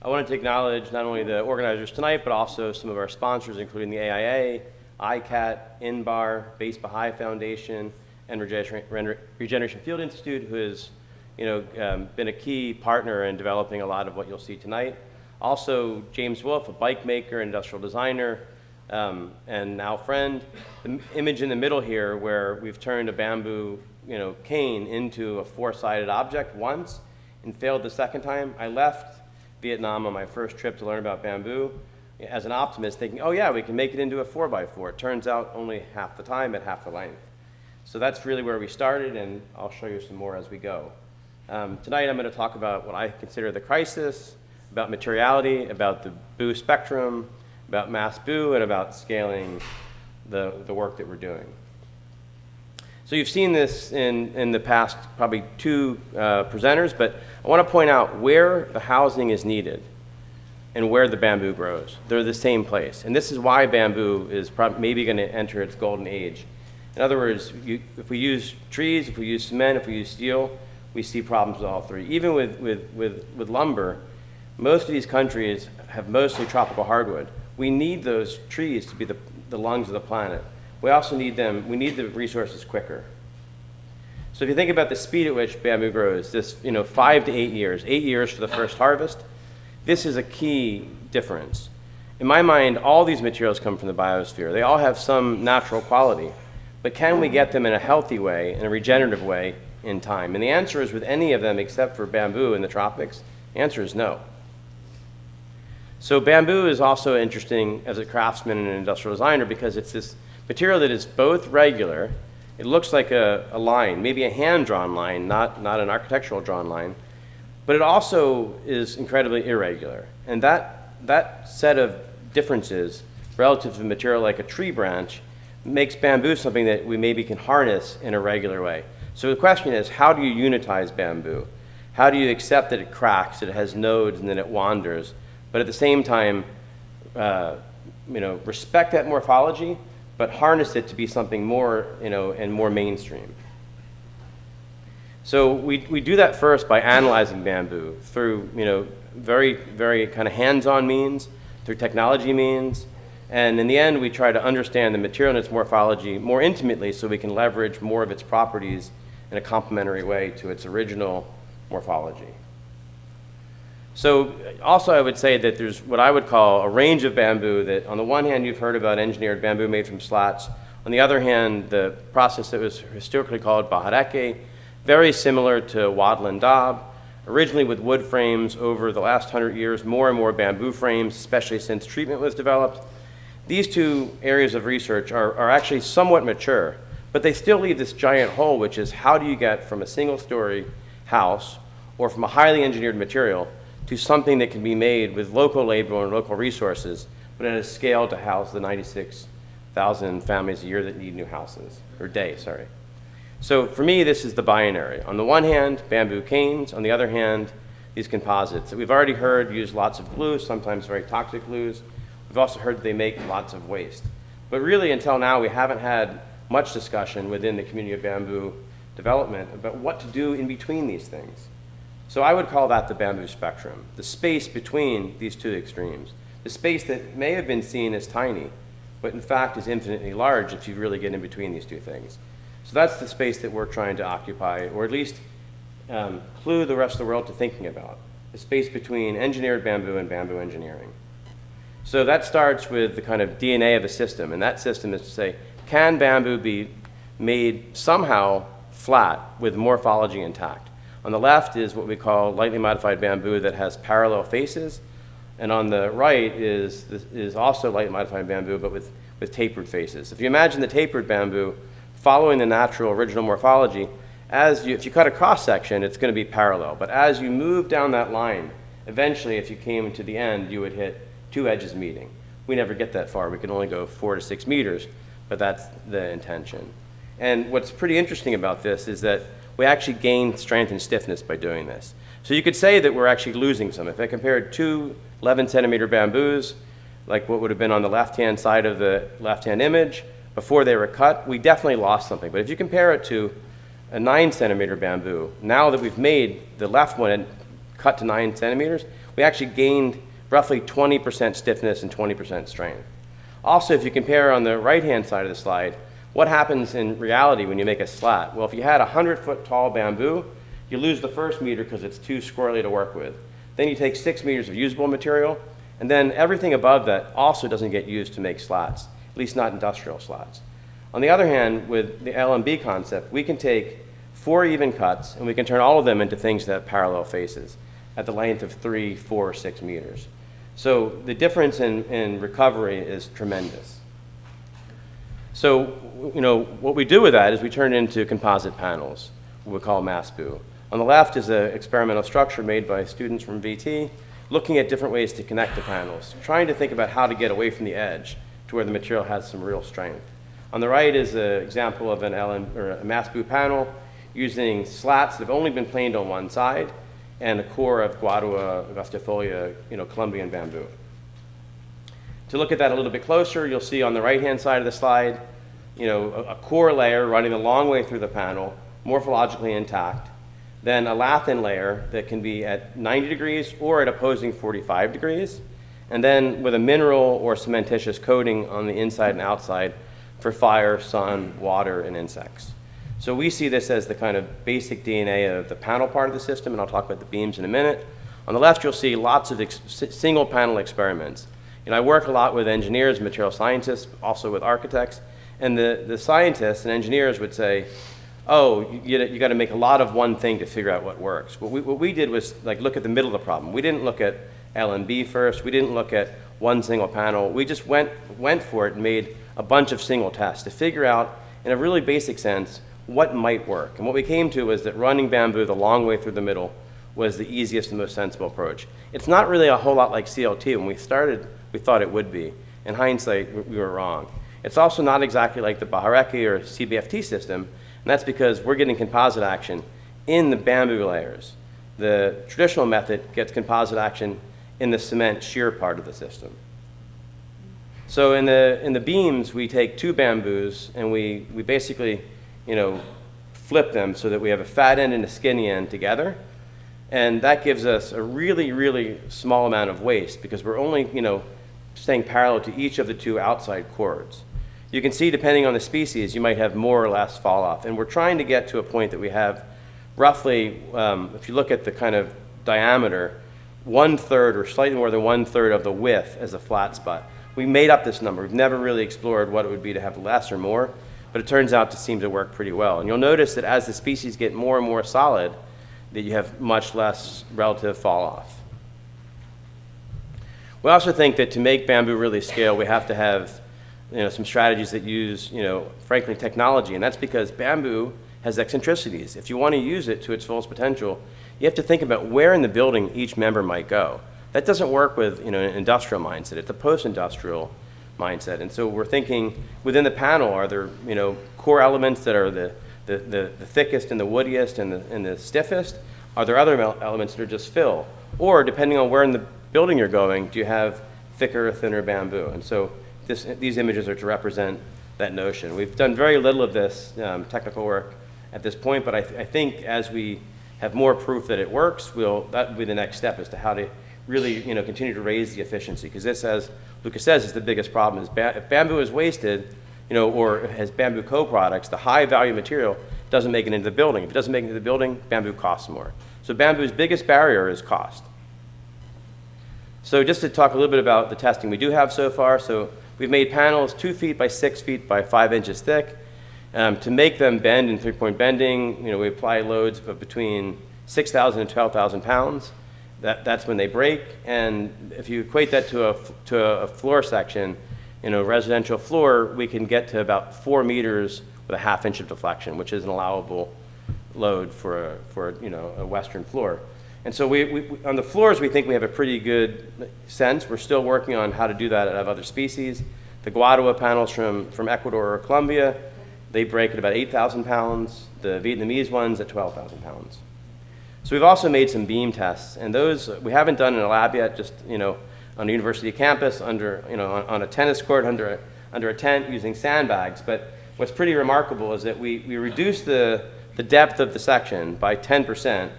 I wanted to acknowledge not only the organizers tonight, but also some of our sponsors, including the AIA, ICAT, INBAR, Base Baha'i Foundation, and Regeneration Field Institute, who has been a key partner in developing a lot of what you'll see tonight. Also, James Wolfe, a bike maker, industrial designer, and now friend. The image in the middle here where we've turned a bamboo cane into a four-sided object once and failed the second time. I left Vietnam on my first trip to learn about bamboo as an optimist, thinking, oh yeah, we can make it into a 4x4. It turns out only half the time at half the length. So that's really where we started, and I'll show you some more as we go. Tonight I'm going to talk about what I consider the crisis, about materiality, about the boo spectrum, about mass boo, and about scaling the work that we're doing. So you've seen this in the past, probably two presenters, but I want to point out where the housing is needed and where the bamboo grows. They're the same place. And this is why bamboo is maybe going to enter its golden age. In other words, if we use trees, if we use cement, if we use steel, we see problems with all three. Even with lumber, most of these countries have mostly tropical hardwood. We need those trees to be the lungs of the planet. We also need them, we need the resources quicker. So if you think about the speed at which bamboo grows, this 5 to 8 years, 8 years for the first harvest, this is a key difference. In my mind, all these materials come from the biosphere. They all have some natural quality, but can we get them in a healthy way, in a regenerative way in time? And the answer is with any of them except for bamboo in the tropics, the answer is no. So bamboo is also interesting as a craftsman and an industrial designer because it's this material that is both regular, it looks like a line, maybe a hand-drawn line, not an architectural drawn line, but it also is incredibly irregular. And that set of differences relative to a material like a tree branch makes bamboo something that we maybe can harness in a regular way. So the question is, how do you unitize bamboo? How do you accept that it cracks, that it has nodes, and that it wanders, but at the same time, respect that morphology, but harness it to be something more, and more mainstream. So we do that first by analyzing bamboo through, very, very kind of hands-on means, through technology means, and in the end, we try to understand the material and its morphology more intimately so we can leverage more of its properties in a complementary way to its original morphology. So also I would say that there's what I would call a range of bamboo that on the one hand you've heard about engineered bamboo made from slats. On the other hand, the process that was historically called bahareke, very similar to wattle and daub, originally with wood frames. Over the last 100 years, more and more bamboo frames, especially since treatment was developed. These two areas of research are actually somewhat mature, but they still leave this giant hole, which is how do you get from a single-story house or from a highly engineered material to something that can be made with local labor and local resources, but at a scale to house the 96,000 families a year that need new houses, or day, sorry. So for me, this is the binary. On the one hand, bamboo canes. On the other hand, these composites that we've already heard use lots of glues, sometimes very toxic glues. We've also heard they make lots of waste. But really, until now, we haven't had much discussion within the community of bamboo development about what to do in between these things. So I would call that the bamboo spectrum, the space between these two extremes, the space that may have been seen as tiny, but in fact is infinitely large if you really get in between these two things. So that's the space that we're trying to occupy, or at least clue the rest of the world to thinking about, the space between engineered bamboo and bamboo engineering. So that starts with the kind of DNA of a system, and that system is to say, can bamboo be made somehow flat with morphology intact? On the left is what we call lightly modified bamboo that has parallel faces, and on the right is also lightly modified bamboo, but with tapered faces. If you imagine the tapered bamboo following the natural original morphology, if you cut a cross-section, it's going to be parallel. But as you move down that line, eventually, if you came to the end, you would hit two edges meeting. We never get that far. We can only go 4 to 6 meters, but that's the intention. And what's pretty interesting about this is that we actually gain strength and stiffness by doing this. So you could say that we're actually losing some. If I compared two 11-centimeter bamboos, like what would have been on the left-hand side of the left-hand image, before they were cut, we definitely lost something. But if you compare it to a 9-centimeter bamboo, now that we've made the left one and cut to 9 centimeters, we actually gained roughly 20% stiffness and 20% strength. Also, if you compare on the right-hand side of the slide, what happens in reality when you make a slat? Well, if you had a 100-foot tall bamboo, you lose the first meter because it's too squirrely to work with. Then you take 6 meters of usable material, And then everything above that also doesn't get used to make slats, at least not industrial slats. On the other hand, with the LMB concept, we can take 4 even cuts and we can turn all of them into things that have parallel faces at the length of 3, 4, 6 meters. So the difference in recovery is tremendous. So, what we do with that is we turn it into composite panels, what we call MASBU. On the left is an experimental structure made by students from VT, looking at different ways to connect the panels, trying to think about how to get away from the edge to where the material has some real strength. On the right is an example of a MASBU panel using slats that have only been planed on one side and a core of Guadua augustifolia, Colombian bamboo. To look at that a little bit closer, you'll see on the right-hand side of the slide, a core layer running a long way through the panel, morphologically intact, then a lathin layer that can be at 90 degrees or at opposing 45 degrees, and then with a mineral or cementitious coating on the inside and outside for fire, sun, water, and insects. So we see this as the kind of basic DNA of the panel part of the system, and I'll talk about the beams in a minute. On the left, you'll see lots of single panel experiments. I work a lot with engineers, material scientists, also with architects, and the scientists and engineers would say, oh, you got to make a lot of one thing to figure out what works. What we did was look at the middle of the problem. We didn't look at LMB first. We didn't look at one single panel. We just went for it and made a bunch of single tests to figure out, in a really basic sense, what might work. And what we came to was that running bamboo the long way through the middle was the easiest and most sensible approach. It's not really a whole lot like CLT. When we started, we thought it would be. In hindsight, we were wrong. It's also not exactly like the Bahareki or CBFT system, and that's because we're getting composite action in the bamboo layers. The traditional method gets composite action in the cement shear part of the system. So in the beams, we take 2 bamboos and we basically flip them so that we have a fat end and a skinny end together. And that gives us a really, really small amount of waste because we're only, staying parallel to each of the 2 outside cords. You can see, depending on the species, you might have more or less fall off. And we're trying to get to a point that we have roughly, if you look at the kind of diameter, 1/3 or slightly more than 1/3 of the width as a flat spot. We made up this number. We've never really explored what it would be to have less or more, but it turns out to seem to work pretty well. And you'll notice that as the species get more and more solid, that you have much less relative fall off. We also think that to make bamboo really scale, we have to have some strategies that use, frankly, technology. And that's because bamboo has eccentricities. If you want to use it to its fullest potential, you have to think about where in the building each member might go. That doesn't work with an industrial mindset. It's a post-industrial mindset. And so we're thinking within the panel, are there core elements that are the thickest and the woodiest and the stiffest? Are there other elements that are just fill? Or depending on where in the building you're going, do you have thicker or thinner bamboo? And so these images are to represent that notion. We've done very little of this technical work at this point, but I think as we have more proof that it works, that will be the next step as to how to really continue to raise the efficiency. Because this, as Lucas says, is the biggest problem. Is if bamboo is wasted, or has bamboo co-products, the high value material doesn't make it into the building. If it doesn't make it into the building, bamboo costs more. So bamboo's biggest barrier is cost. So just to talk a little bit about the testing we do have so far. So we've made panels 2 feet by 6 feet by 5 inches thick. To make them bend in 3-point bending, we apply loads of between 6,000 and 12,000 pounds. That's when they break. And if you equate that to a floor section, residential floor, we can get to about 4 meters with a 1/2 inch of deflection, which is an allowable load for a Western floor. And so we on the floors, we think we have a pretty good sense. We're still working on how to do that of other species. The Guadua panels from Ecuador or Colombia, they break at about 8,000 pounds. The Vietnamese ones at 12,000 pounds. So we've also made some beam tests, and those we haven't done in a lab yet, just on a university campus, on a tennis court, under a tent using sandbags. But what's pretty remarkable is that we reduce the depth of the section by 10%,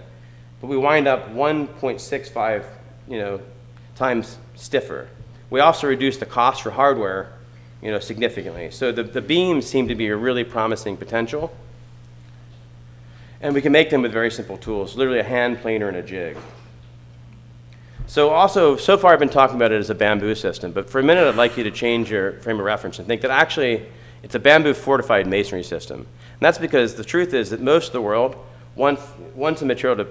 but we wind up 1.65 times stiffer. We also reduce the cost for hardware significantly. So the beams seem to be a really promising potential. And we can make them with very simple tools, literally a hand planer and a jig. So also, so far I've been talking about it as a bamboo system, but for a minute I'd like you to change your frame of reference and think that actually it's a bamboo fortified masonry system. And that's because the truth is that most of the world wants a material to,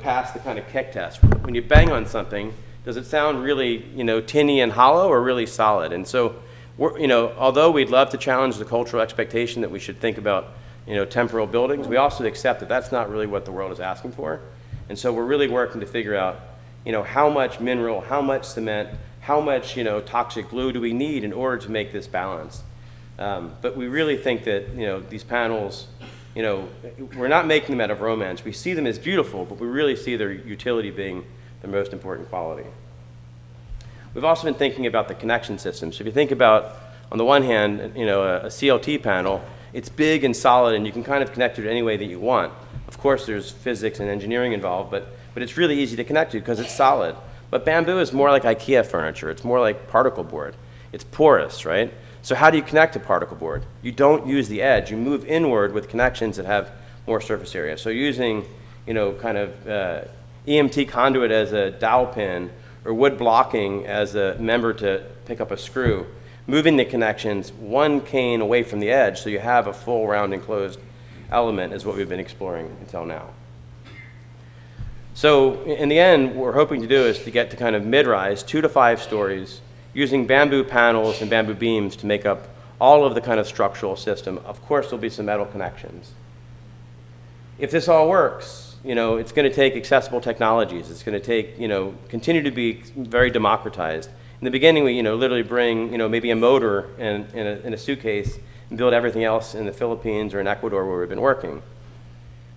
pass the kind of kick test. When you bang on something, does it sound really, tinny and hollow or really solid? And so, although we'd love to challenge the cultural expectation that we should think about, temporal buildings, we also accept that that's not really what the world is asking for. And so we're really working to figure out, how much mineral, how much cement, how much, toxic glue do we need in order to make this balance? But we really think that, these panels, we're not making them out of romance. We see them as beautiful, but we really see their utility being the most important quality. We've also been thinking about the connection system. So if you think about, on the one hand, a CLT panel, it's big and solid, and you can kind of connect it any way that you want. Of course, there's physics and engineering involved, but it's really easy to connect to because it's solid. But bamboo is more like IKEA furniture. It's more like particle board. It's porous, right? So how do you connect to particle board? You don't use the edge. You move inward with connections that have more surface area. So using, EMT conduit as a dowel pin or wood blocking as a member to pick up a screw, moving the connections one cane away from the edge so you have a full round enclosed element is what we've been exploring until now. So in the end, what we're hoping to do is to get to kind of mid-rise, 2 to 5 stories, using bamboo panels and bamboo beams to make up all of the kind of structural system. Of course, there'll be some metal connections. If this all works, it's going to take accessible technologies. It's going to take, continue to be very democratized. In the beginning, we, literally bring, maybe a motor in a suitcase and build everything else in the Philippines or in Ecuador where we've been working.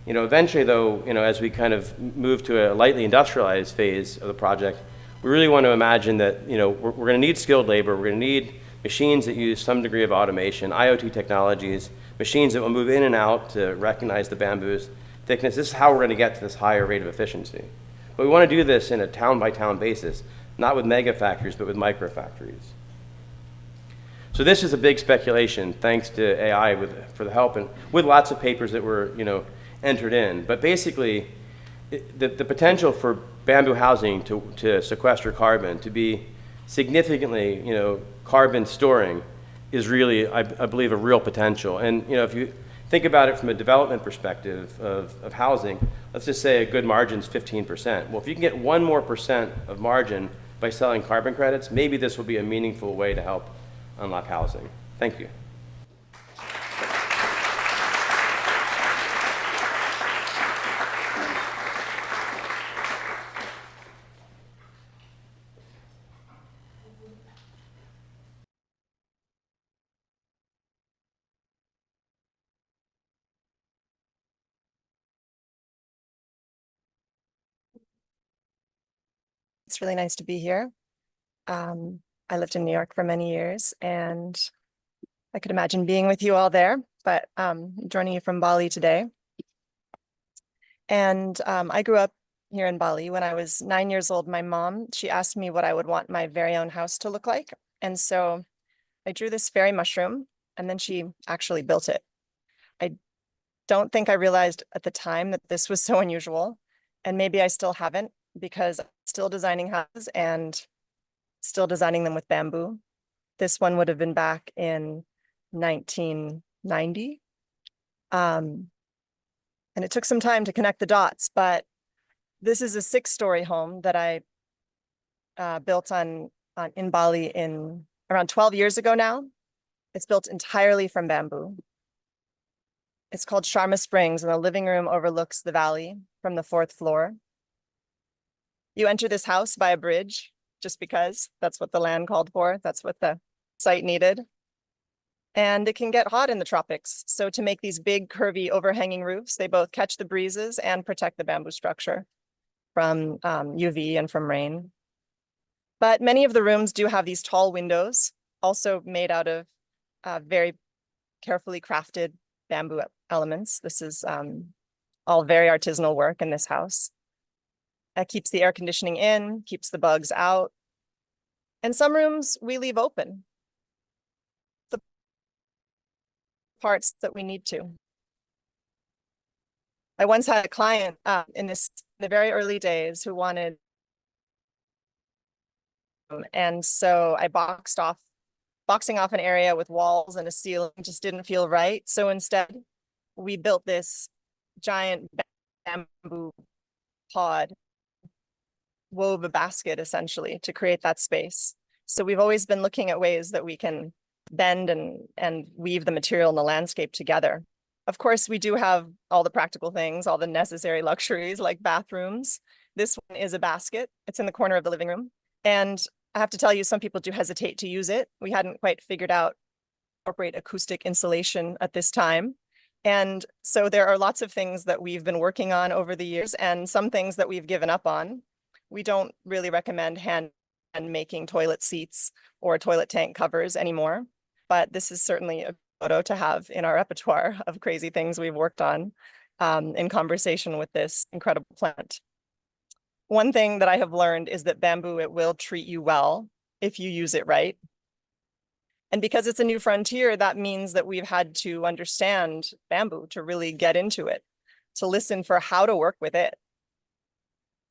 Eventually, though, as we kind of move to a lightly industrialized phase of the project, we really want to imagine that, we're going to need skilled labor. We're going to need machines that use some degree of automation, IoT technologies, machines that will move in and out to recognize the bamboo's thickness. This is how we're going to get to this higher rate of efficiency. But we want to do this in a town-by-town basis, not with mega factories, but with micro factories. So this is a big speculation, thanks to AI for the help and with lots of papers that were, entered in. But basically, the potential for bamboo housing to sequester carbon, to be significantly, carbon storing, is really, I believe, a real potential. And if you think about it from a development perspective of housing, let's just say a good margin is 15%. Well, if you can get 1% more of margin by selling carbon credits, maybe this will be a meaningful way to help unlock housing. Thank you. It's really nice to be here. I lived in New York for many years, and I could imagine being with you all there, but joining you from Bali today. And I grew up here in Bali. When I was 9 years old, my mom, she asked me what I would want my very own house to look like. And so I drew this fairy mushroom, and then she actually built it. I don't think I realized at the time that this was so unusual, and maybe I still haven't, because I'm still designing houses and still designing them with bamboo. This one would have been back in 1990. And it took some time to connect the dots, but this is a 6-story home that I built in Bali in around 12 years ago now. It's built entirely from bamboo. It's called Sharma Springs, and the living room overlooks the valley from the 4th floor. You enter this house by a bridge, just because that's what the land called for. That's what the site needed. And it can get hot in the tropics. So to make these big, curvy, overhanging roofs, they both catch the breezes and protect the bamboo structure from UV and from rain. But many of the rooms do have these tall windows, also made out of very carefully crafted bamboo elements. This is all very artisanal work in this house. That keeps the air conditioning in, keeps the bugs out. And some rooms we leave open, the parts that we need to. I once had a client in the very early days who wanted And so boxing off an area with walls and a ceiling just didn't feel right. So instead, we built this giant bamboo pod, wove a basket essentially to create that space. So we've always been looking at ways that we can bend and weave the material and the landscape together. Of course, we do have all the practical things, all the necessary luxuries like bathrooms. This one is a basket. It's in the corner of the living room. And I have to tell you, some people do hesitate to use it. We hadn't quite figured out incorporate acoustic insulation at this time. And so there are lots of things that we've been working on over the years and some things that we've given up on. We don't really recommend hand making toilet seats or toilet tank covers anymore, but this is certainly a photo to have in our repertoire of crazy things we've worked on in conversation with this incredible plant. One thing that I have learned is that bamboo, it will treat you well if you use it right. And because it's a new frontier, that means that we've had to understand bamboo to really get into it, to listen for how to work with it.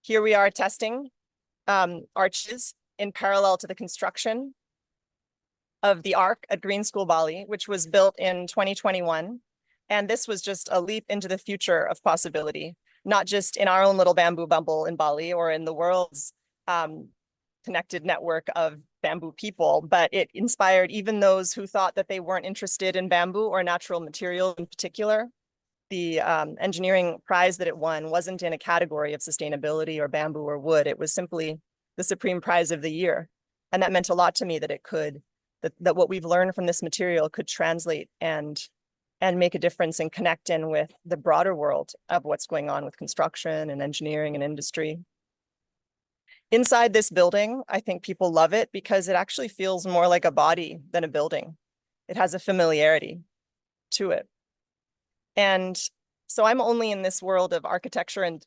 Here we are testing arches in parallel to the construction of the Arc at Green School Bali, which was built in 2021. And this was just a leap into the future of possibility, not just in our own little bamboo bubble in Bali or in the world's connected network of bamboo people, but it inspired even those who thought that they weren't interested in bamboo or natural material in particular. The engineering prize that it won wasn't in a category of sustainability or bamboo or wood. It was simply the supreme prize of the year. And that meant a lot to me that it could, that what we've learned from this material could translate and make a difference and connect in with the broader world of what's going on with construction and engineering and industry. Inside this building, I think people love it because it actually feels more like a body than a building. It has a familiarity to it. And so I'm only in this world of architecture and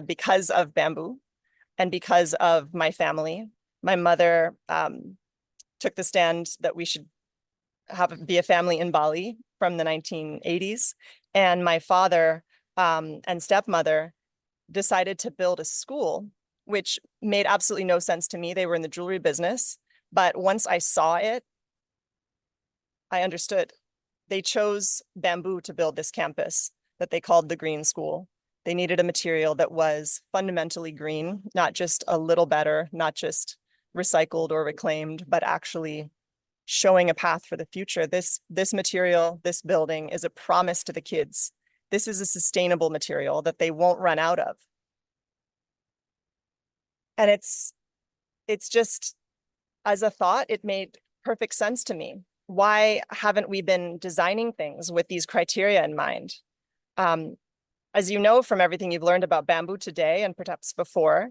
because of bamboo and because of my family. My mother took the stand that we should be a family in Bali from the 1980s. And my father and stepmother decided to build a school, which made absolutely no sense to me. They were in the jewelry business. But once I saw it, I understood. They chose bamboo to build this campus that they called the Green School. They needed a material that was fundamentally green, not just a little better, not just recycled or reclaimed, but actually showing a path for the future. This material, this building is a promise to the kids. This is a sustainable material that they won't run out of. And it's just, as a thought, it made perfect sense to me. Why haven't we been designing things with these criteria in mind? As you know from everything you've learned about bamboo today and perhaps before,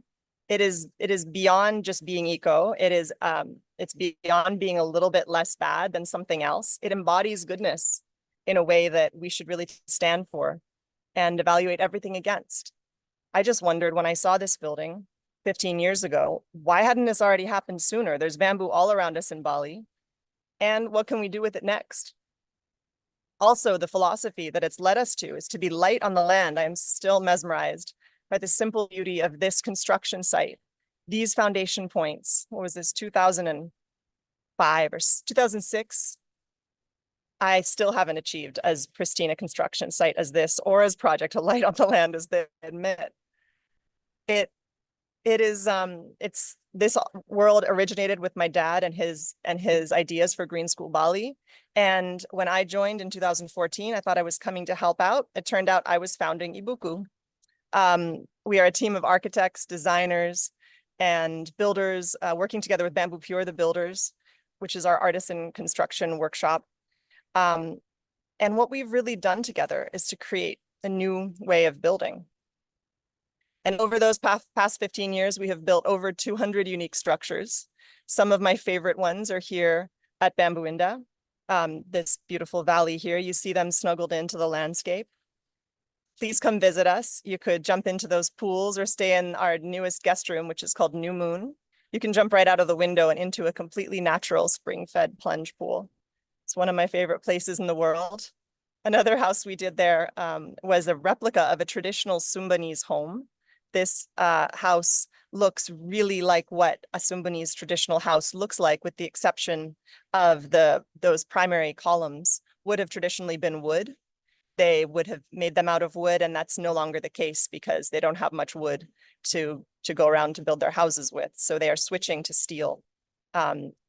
it is beyond just being eco. It's beyond being a little bit less bad than something else. It embodies goodness in a way that we should really stand for and evaluate everything against. I just wondered when I saw this building 15 years ago, why hadn't this already happened sooner? There's bamboo all around us in Bali. And what can we do with it next? Also, the philosophy that it's led us to is to be light on the land. I am still mesmerized by the simple beauty of this construction site. These foundation points, what was this, 2005 or 2006? I still haven't achieved as pristine a construction site as this or as Project A Light on the Land as they admit. It's this world originated with my dad and his ideas for Green School Bali. And when I joined in 2014, I thought I was coming to help out. It turned out I was founding Ibuku. We are a team of architects, designers, and builders working together with Bamboo Pure, the builders, which is our artisan construction workshop. And what we've really done together is to create a new way of building. And over those past 15 years, we have built over 200 unique structures. Some of my favorite ones are here at Bambooinda, this beautiful valley here. You see them snuggled into the landscape. Please come visit us. You could jump into those pools or stay in our newest guest room, which is called New Moon. You can jump right out of the window and into a completely natural spring-fed plunge pool. It's one of my favorite places in the world. Another house we did there was a replica of a traditional Sumbanese home. this house looks really like what a Sumbunese traditional house looks like, with the exception of those primary columns would have traditionally been wood. They would have made them out of wood, and that's no longer the case because they don't have much wood to go around to build their houses with. So they are switching to steel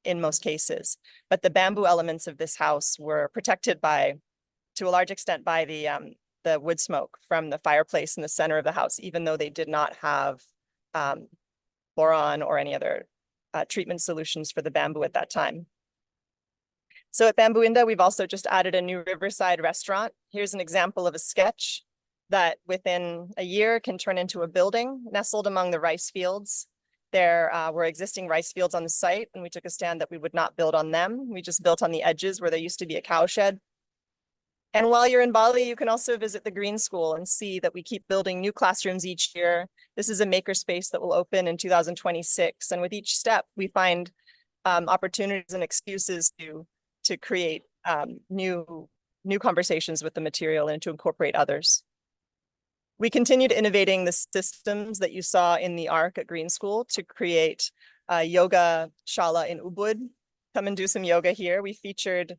in most cases. But the bamboo elements of this house were protected to a large extent by the wood smoke from the fireplace in the center of the house, even though they did not have boron or any other treatment solutions for the bamboo at that time. So at Bambooinda, we've also just added a new riverside restaurant. Here's an example of a sketch that within a year can turn into a building nestled among the rice fields. There were existing rice fields on the site, and we took a stand that we would not build on them. We just built on the edges where there used to be a cow shed. And while you're in Bali, you can also visit the Green School and see that we keep building new classrooms each year. This is a makerspace that will open in 2026. And with each step, we find opportunities and excuses to create new conversations with the material and to incorporate others. We continued innovating the systems that you saw in the ARC at Green School to create a yoga shala in Ubud. Come and do some yoga here. We featured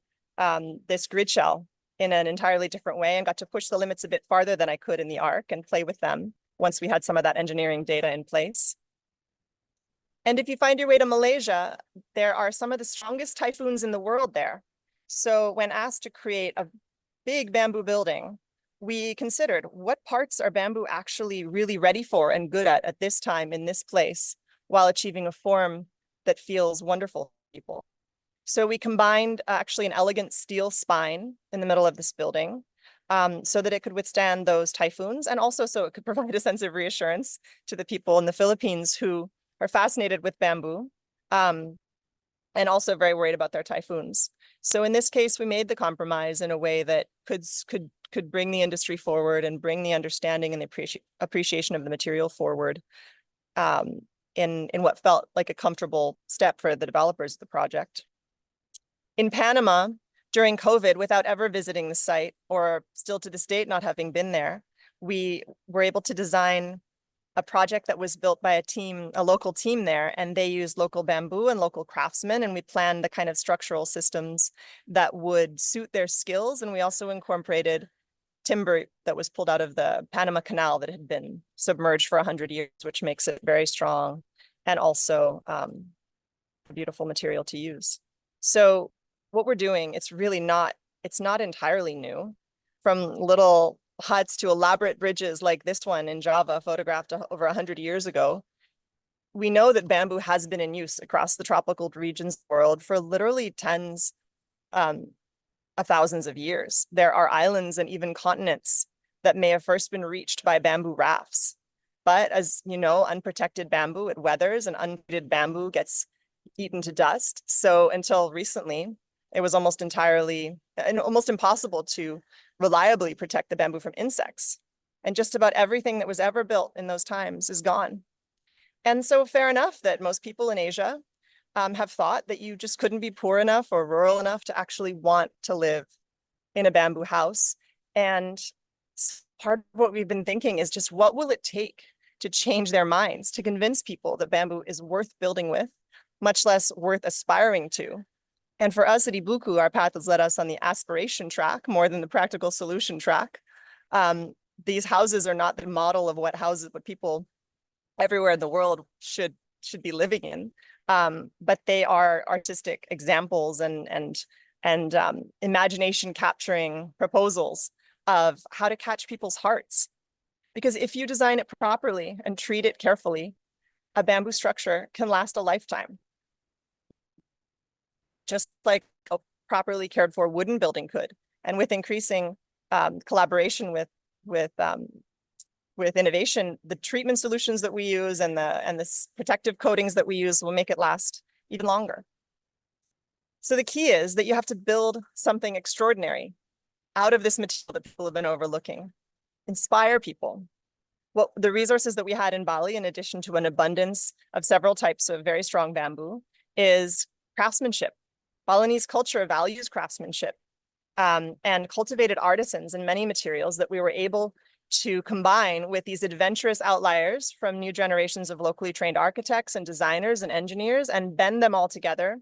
this grid shell in an entirely different way and got to push the limits a bit farther than I could in the ARC and play with them once we had some of that engineering data in place. And if you find your way to Malaysia, there are some of the strongest typhoons in the world there. So when asked to create a big bamboo building, we considered what parts are bamboo actually really ready for and good at this time in this place, while achieving a form that feels wonderful to people. So we combined actually an elegant steel spine in the middle of this building so that it could withstand those typhoons, and also so it could provide a sense of reassurance to the people in the Philippines who are fascinated with bamboo and also very worried about their typhoons. So in this case, we made the compromise in a way that could bring the industry forward and bring the understanding and the appreciation of the material forward in what felt like a comfortable step for the developers of the project. In Panama, during COVID, without ever visiting the site, or still to this date not having been there, we were able to design a project that was built by a local team there, and they used local bamboo and local craftsmen, and we planned the kind of structural systems that would suit their skills. And we also incorporated timber that was pulled out of the Panama Canal that had been submerged for 100 years, which makes it very strong and also a beautiful material to use. So what we're doing, it's not entirely new. From little huts to elaborate bridges like this one in Java, photographed over 100 years ago, we know that bamboo has been in use across the tropical regions of the world for literally tens of thousands of years. There are islands and even continents that may have first been reached by bamboo rafts. But as you know, unprotected bamboo, it weathers, and untreated bamboo gets eaten to dust. So until recently, it was almost impossible to reliably protect the bamboo from insects. And just about everything that was ever built in those times is gone. And so fair enough that most people in Asia have thought that you just couldn't be poor enough or rural enough to actually want to live in a bamboo house. And part of what we've been thinking is just, what will it take to change their minds, to convince people that bamboo is worth building with, much less worth aspiring to? And for us at Ibuku, our path has led us on the aspiration track more than the practical solution track. These houses are not the model of what people everywhere in the world should be living in, but they are artistic examples and imagination capturing proposals of how to catch people's hearts. Because if you design it properly and treat it carefully, a bamboo structure can last a lifetime, just like a properly cared for wooden building could. And with increasing collaboration with innovation, the treatment solutions that we use and the protective coatings that we use will make it last even longer. So the key is that you have to build something extraordinary out of this material that people have been overlooking. Inspire people. Well, the resources that we had in Bali, in addition to an abundance of several types of very strong bamboo, is craftsmanship. Balinese culture values craftsmanship and cultivated artisans in many materials that we were able to combine with these adventurous outliers from new generations of locally trained architects and designers and engineers and bend them all together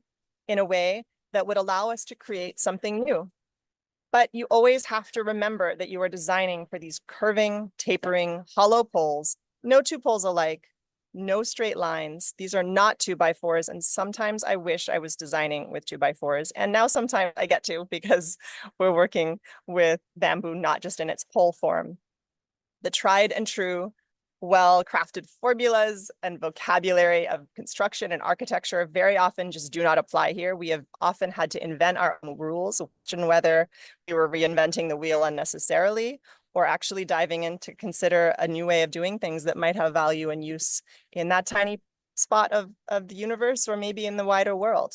in a way that would allow us to create something new. But you always have to remember that you are designing for these curving, tapering, hollow poles, no two poles alike, no straight lines. These are not 2x4s. And sometimes I wish I was designing with 2x4s. And now sometimes I get to because we're working with bamboo, not just in its pole form. The tried and true, well-crafted formulas and vocabulary of construction and architecture very often just do not apply here. We have often had to invent our own rules, question whether we were reinventing the wheel unnecessarily or actually diving in to consider a new way of doing things that might have value and use in that tiny spot of the universe or maybe in the wider world.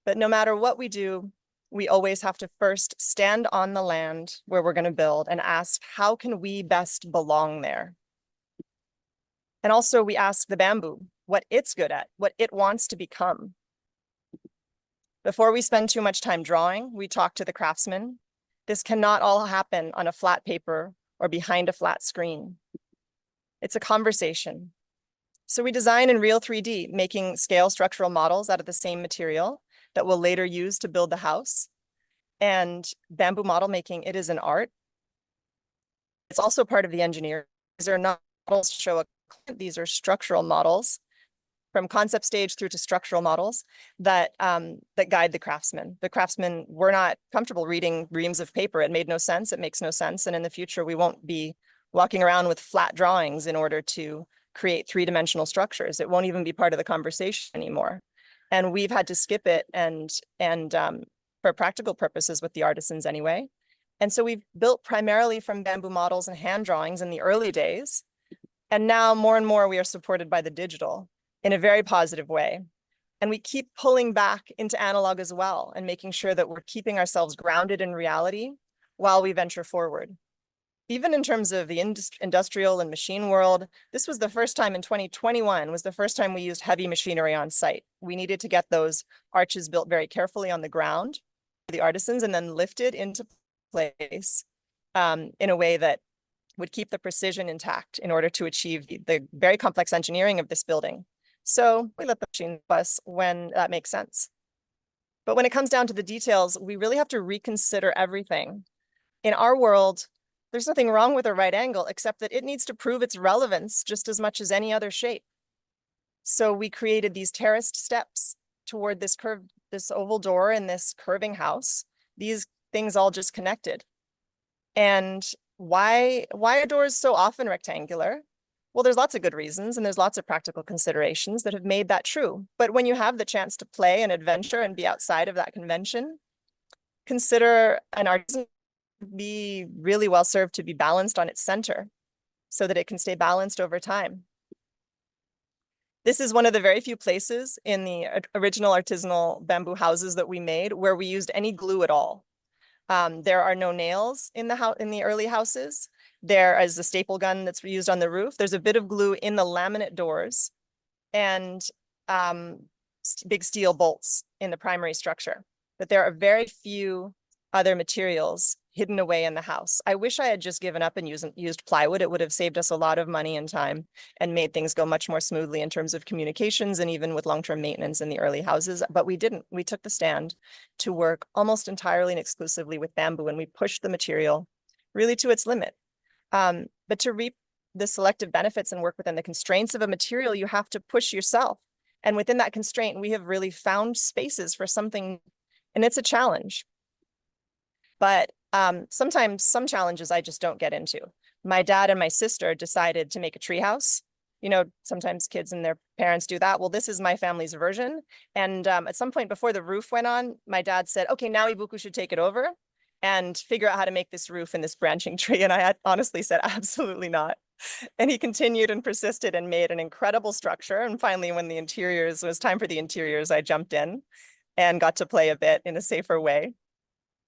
But no matter what we do, we always have to first stand on the land where we're going to build and ask, how can we best belong there? And also we ask the bamboo what it's good at, what it wants to become. Before we spend too much time drawing, we talk to the craftsman. This cannot all happen on a flat paper or behind a flat screen. It's a conversation. So we design in real 3D, making scale structural models out of the same material that we'll later use to build the house. And bamboo model making, it is an art. It's also part of the engineering. These are not models to show a client. These are structural models from concept stage through to structural models that that guide the craftsmen. The craftsmen were not comfortable reading reams of paper. It made no sense. It makes no sense. And in the future, we won't be walking around with flat drawings in order to create three-dimensional structures. It won't even be part of the conversation anymore. And we've had to skip it and for practical purposes with the artisans anyway. And so we've built primarily from bamboo models and hand drawings in the early days. And now more and more we are supported by the digital in a very positive way. And we keep pulling back into analog as well and making sure that we're keeping ourselves grounded in reality while we venture forward. Even in terms of the industrial and machine world, this was the first time in 2021 was the first time we used heavy machinery on site. We needed to get those arches built very carefully on the ground for the artisans and then lifted into place in a way that would keep the precision intact in order to achieve the very complex engineering of this building. So we let the machine help us when that makes sense. But when it comes down to the details, we really have to reconsider everything. In our world, there's nothing wrong with a right angle, except that it needs to prove its relevance just as much as any other shape. So we created these terraced steps toward this curved, this oval door in this curving house. These things all just connected. And why are doors so often rectangular? Well, there's lots of good reasons and there's lots of practical considerations that have made that true. But when you have the chance to play and adventure and be outside of that convention, consider an artisan be really well served to be balanced on its center so that it can stay balanced over time. This is one of the very few places in the original artisanal bamboo houses that we made where we used any glue at all. There are no nails in the early houses. There is a staple gun that's used on the roof. There's a bit of glue in the laminate doors and big steel bolts in the primary structure. But there are very few other materials hidden away in the house. I wish I had just given up and used plywood. It would have saved us a lot of money and time and made things go much more smoothly in terms of communications and even with long-term maintenance in the early houses. But we didn't. We took the stand to work almost entirely and exclusively with bamboo, and we pushed the material really to its limit. But to reap the selective benefits and work within the constraints of a material, you have to push yourself. And within that constraint, we have really found spaces for something, and it's a challenge. But sometimes some challenges I just don't get into. My dad and my sister decided to make a treehouse. You know, sometimes kids and their parents do that. Well, this is my family's version. And at some point before the roof went on, my dad said, okay, now Ibuku should take it over and figure out how to make this roof in this branching tree. And I had honestly said, absolutely not. And he continued and persisted and made an incredible structure. And finally, when it was time for the interiors, I jumped in and got to play a bit in a safer way.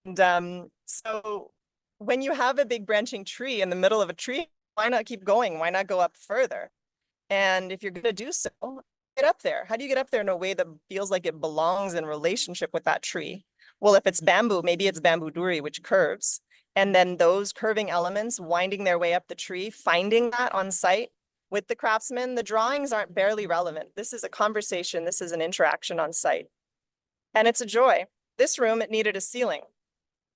And so when you have a big branching tree in the middle of a tree, why not keep going? Why not go up further? And if you're going to do so, get up there. How do you get up there in a way that feels like it belongs in relationship with that tree? Well, if it's bamboo, maybe it's bamboo duri, which curves. And then those curving elements winding their way up the tree, finding that on site with the craftsman. The drawings aren't barely relevant. This is a conversation. This is an interaction on site. And it's a joy. This room, it needed a ceiling.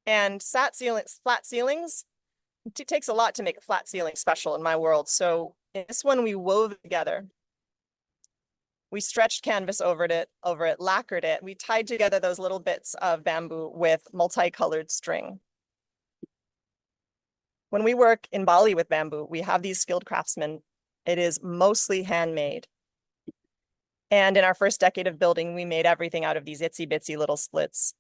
And flat ceilings, it takes a lot to make a flat ceiling special in my world. So in this one, we wove together. We stretched canvas over it, lacquered it. We tied together those little bits of bamboo with multicolored string. When we work in Bali with bamboo, we have these skilled craftsmen. It is mostly handmade. And in our first decade of building, we made everything out of these itsy bitsy little splits.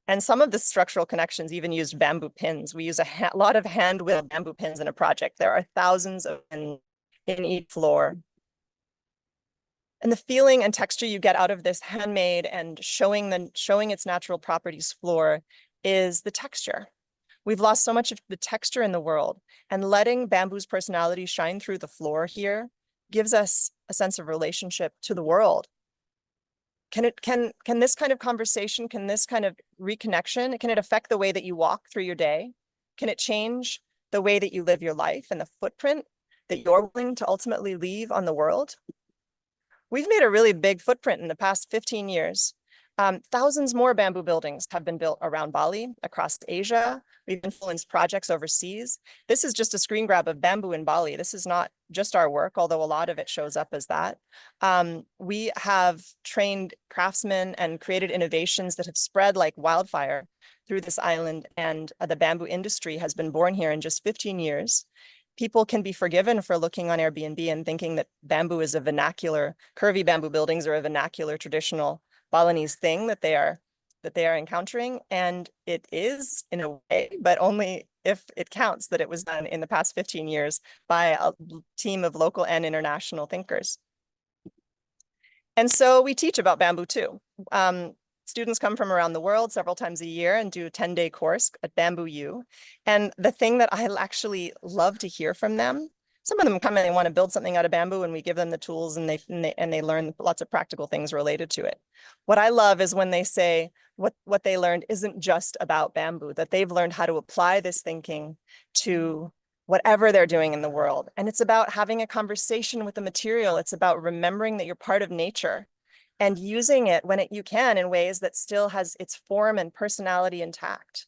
And some of the structural connections even used bamboo pins. We use a lot of hand-wheeled bamboo pins in a project. There are thousands of in each floor. And the feeling and texture you get out of this handmade and showing its natural properties floor is the texture. We've lost so much of the texture in the world, and letting bamboo's personality shine through the floor here gives us a sense of relationship to the world. Can this kind of conversation, can this kind of reconnection, can it affect the way that you walk through your day? Can it change the way that you live your life and the footprint that you're willing to ultimately leave on the world? We've made a really big footprint in the past 15 years. Thousands more bamboo buildings have been built around Bali, across Asia. We've influenced projects overseas. This is just a screen grab of bamboo in Bali. This is not just our work, although a lot of it shows up as that. We have trained craftsmen and created innovations that have spread like wildfire through this island, and the bamboo industry has been born here in just 15 years. People can be forgiven for looking on Airbnb and thinking that bamboo is a vernacular, curvy bamboo buildings are a vernacular traditional Balinese thing that they are encountering. And it is in a way, but only if it counts that it was done in the past 15 years by a team of local and international thinkers. And so we teach about bamboo too. Students come from around the world several times a year and do a 10-day course at Bamboo U. And the thing that I actually love to hear from them, some of them come and they want to build something out of bamboo, and we give them the tools and they learn lots of practical things related to it. What I love is when they say what they learned isn't just about bamboo, that they've learned how to apply this thinking to whatever they're doing in the world. And it's about having a conversation with the material. It's about remembering that you're part of nature and using it when you can in ways that still has its form and personality intact.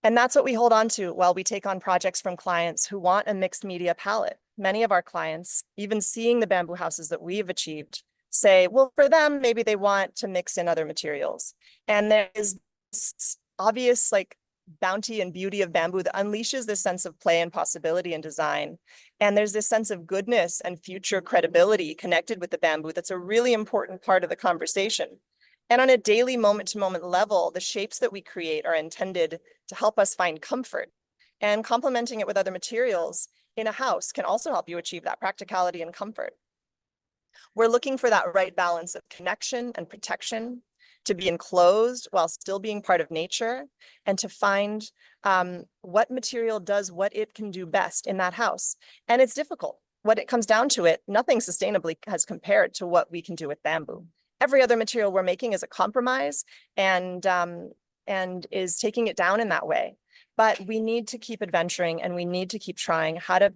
And that's what we hold on to while we take on projects from clients who want a mixed media palette. Many of our clients, even seeing the bamboo houses that we've achieved, say, well, for them, maybe they want to mix in other materials. And there is this obvious bounty and beauty of bamboo that unleashes this sense of play and possibility and design. And there's this sense of goodness and future credibility connected with the bamboo that's a really important part of the conversation. And on a daily moment-to-moment level, the shapes that we create are intended to help us find comfort. And complementing it with other materials in a house can also help you achieve that practicality and comfort. We're looking for that right balance of connection and protection, to be enclosed while still being part of nature, and to find what material does what it can do best in that house. And it's difficult. When it comes down to it, nothing sustainably has compared to what we can do with bamboo. Every other material we're making is a compromise and is taking it down in that way. But we need to keep adventuring, and we need to keep trying how to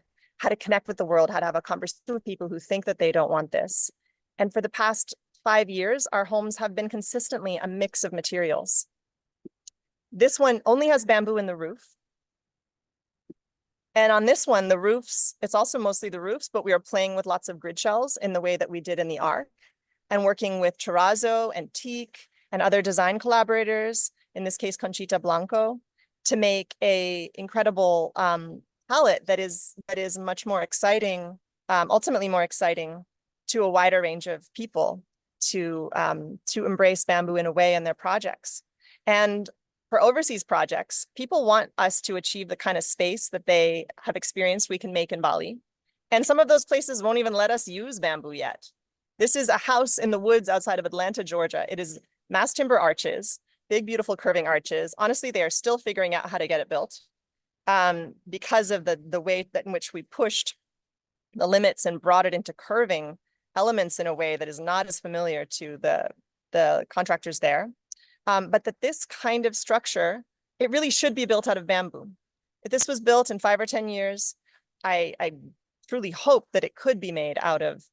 connect with the world, how to have a conversation with people who think that they don't want this. And for the past 5 years, our homes have been consistently a mix of materials. This one only has bamboo in the roof. And on this one, the roofs, it's also mostly the roofs, but we are playing with lots of grid shells in the way that we did in the Arc, and working with terrazzo and teak and other design collaborators, in this case, Conchita Blanco, to make a incredible palette that is much more exciting, ultimately more exciting to a wider range of people to embrace bamboo in a way in their projects. And for overseas projects, people want us to achieve the kind of space that they have experienced we can make in Bali. And some of those places won't even let us use bamboo yet. This is a house in the woods outside of Atlanta, Georgia. It is mass timber arches, big, beautiful curving arches. Honestly, they are still figuring out how to get it built because of the way that in which we pushed the limits and brought it into curving elements in a way that is not as familiar to the contractors there. but that this kind of structure, it really should be built out of bamboo. If this was built in 5 or 10 years, I truly hope that it could be made out of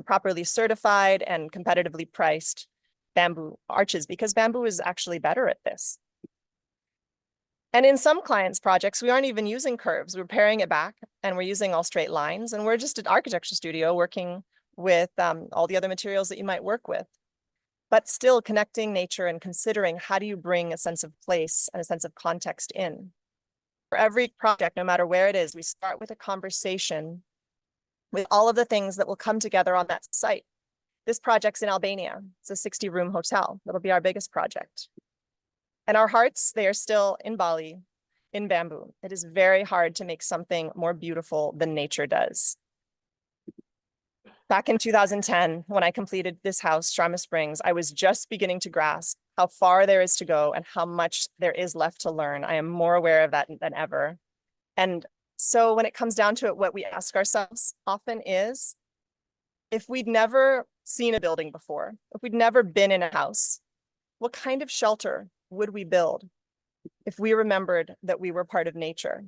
properly certified and competitively priced bamboo arches, because bamboo is actually better at this. And in some clients' projects, we aren't even using curves. We're paring it back and we're using all straight lines. And we're just an architecture studio working with all the other materials that you might work with, but still connecting nature and considering how do you bring a sense of place and a sense of context in. For every project, no matter where it is, we start with a conversation with all of the things that will come together on that site. This project's in Albania. It's a 60-room hotel. That'll be our biggest project. And our hearts, they are still in Bali, in bamboo. It is very hard to make something more beautiful than nature does. Back in 2010, when I completed this house, Sharma Springs, I was just beginning to grasp how far there is to go and how much there is left to learn. I am more aware of that than ever. And so when it comes down to it, what we ask ourselves often is, if we'd never seen a building before, if we'd never been in a house, what kind of shelter would we build if we remembered that we were part of nature?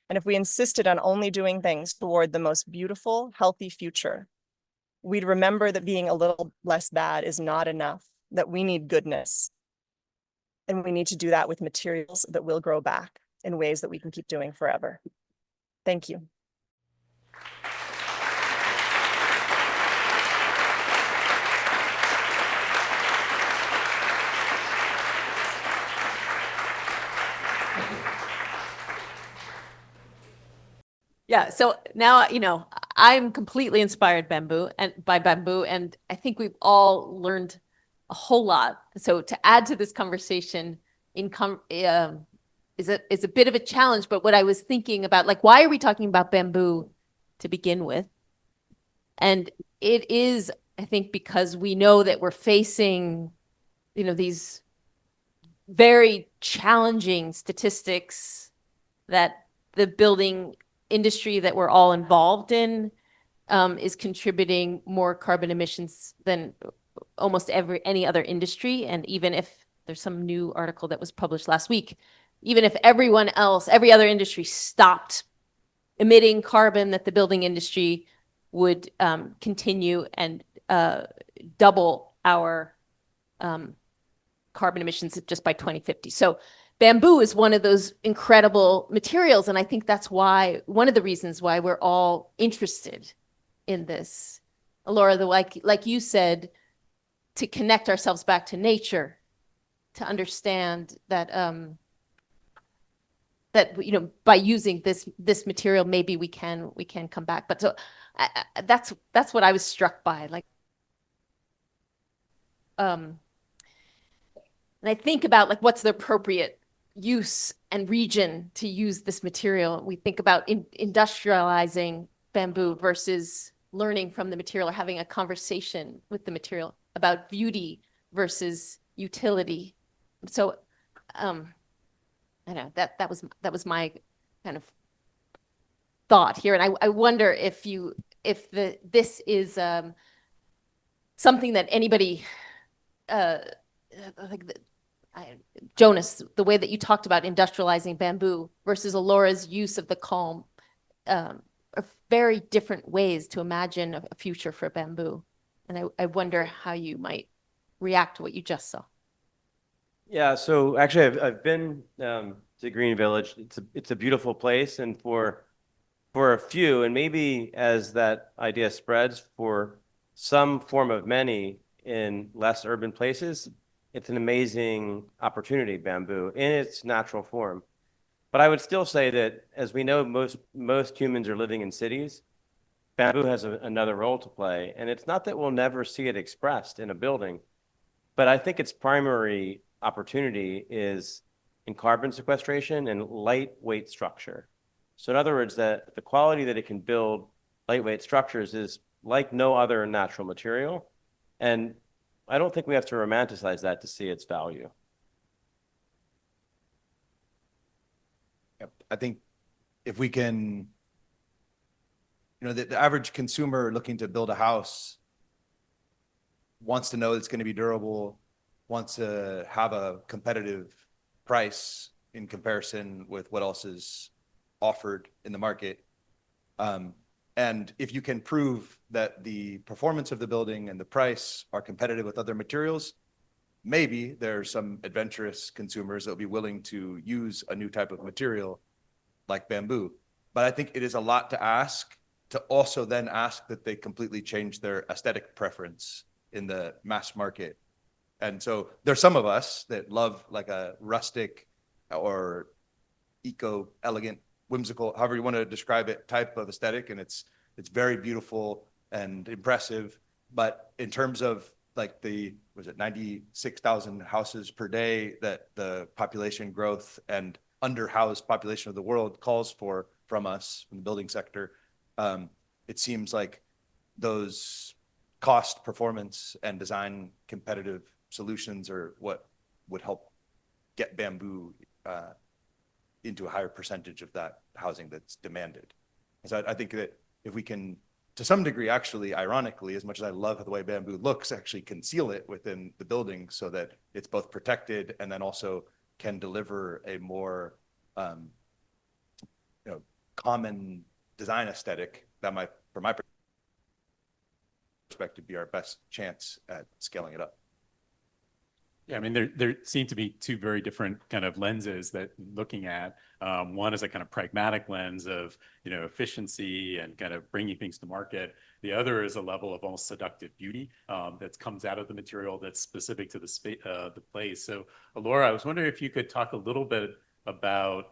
And if we insisted on only doing things toward the most beautiful, healthy future, we'd remember that being a little less bad is not enough, that we need goodness. And we need to do that with materials that will grow back in ways that we can keep doing forever. Thank you. Yeah, so now, I'm completely inspired by bamboo, and I think we've all learned a whole lot. So to add to this conversation is a bit of a challenge, but what I was thinking about, like, why are we talking about bamboo to begin with? And it is, I think, because we know that we're facing, these very challenging statistics that the building industry that we're all involved in is contributing more carbon emissions than almost any other industry. And even if there's some new article that was published last week, even if every other industry stopped emitting carbon, that the building industry would continue and double our carbon emissions just by 2050. So bamboo is one of those incredible materials, and I think that's one of the reasons why we're all interested in this. Laura, like you said, to connect ourselves back to nature, to understand that by using this material, maybe we can come back. But so that's what I was struck by, like. And I think about, like, what's the appropriate use and region to use this material. We think about industrializing bamboo versus learning from the material or having a conversation with the material about beauty versus utility. So I know that was my kind of thought here. And I wonder if this is something that anybody Jonas, the way that you talked about industrializing bamboo versus Alora's use of the calm are very different ways to imagine a future for bamboo. And I wonder how you might react to what you just saw. Yeah, so actually I've been to Green Village. It's a beautiful place, and for a few, and maybe as that idea spreads for some form of many in less urban places, it's an amazing opportunity, bamboo, in its natural form. But I would still say that, as we know, most humans are living in cities. Bamboo has another role to play, and it's not that we'll never see it expressed in a building, but I think its primary opportunity is in carbon sequestration and lightweight structure. So in other words, that the quality that it can build lightweight structures is like no other natural material, and I don't think we have to romanticize that to see its value. Yep. I think if we can, the average consumer looking to build a house wants to know it's going to be durable, wants to have a competitive price in comparison with what else is offered in the market. And if you can prove that the performance of the building and the price are competitive with other materials, maybe there's some adventurous consumers that will be willing to use a new type of material like bamboo. But I think it is a lot to ask to also then ask that they completely change their aesthetic preference in the mass market. And so there's some of us that love like a rustic or eco elegant, whimsical, however you want to describe it, type of aesthetic. And it's very beautiful and impressive. But in terms of like the, was it 96,000 houses per day that the population growth and underhoused population of the world calls for from us, from the building sector, it seems like those cost, performance, and design competitive solutions are what would help get bamboo into a higher percentage of that housing that's demanded. And so I think that if we can, to some degree, actually, ironically, as much as I love the way bamboo looks, actually conceal it within the building so that it's both protected and then also can deliver a more common design aesthetic, that might, from my perspective, be our best chance at scaling it up. Yeah, I mean, there seem to be two very different kind of lenses that looking at. One is a kind of pragmatic lens of, efficiency and kind of bringing things to market. The other is a level of almost seductive beauty that comes out of the material that's specific to the place. So, Laura, I was wondering if you could talk a little bit about,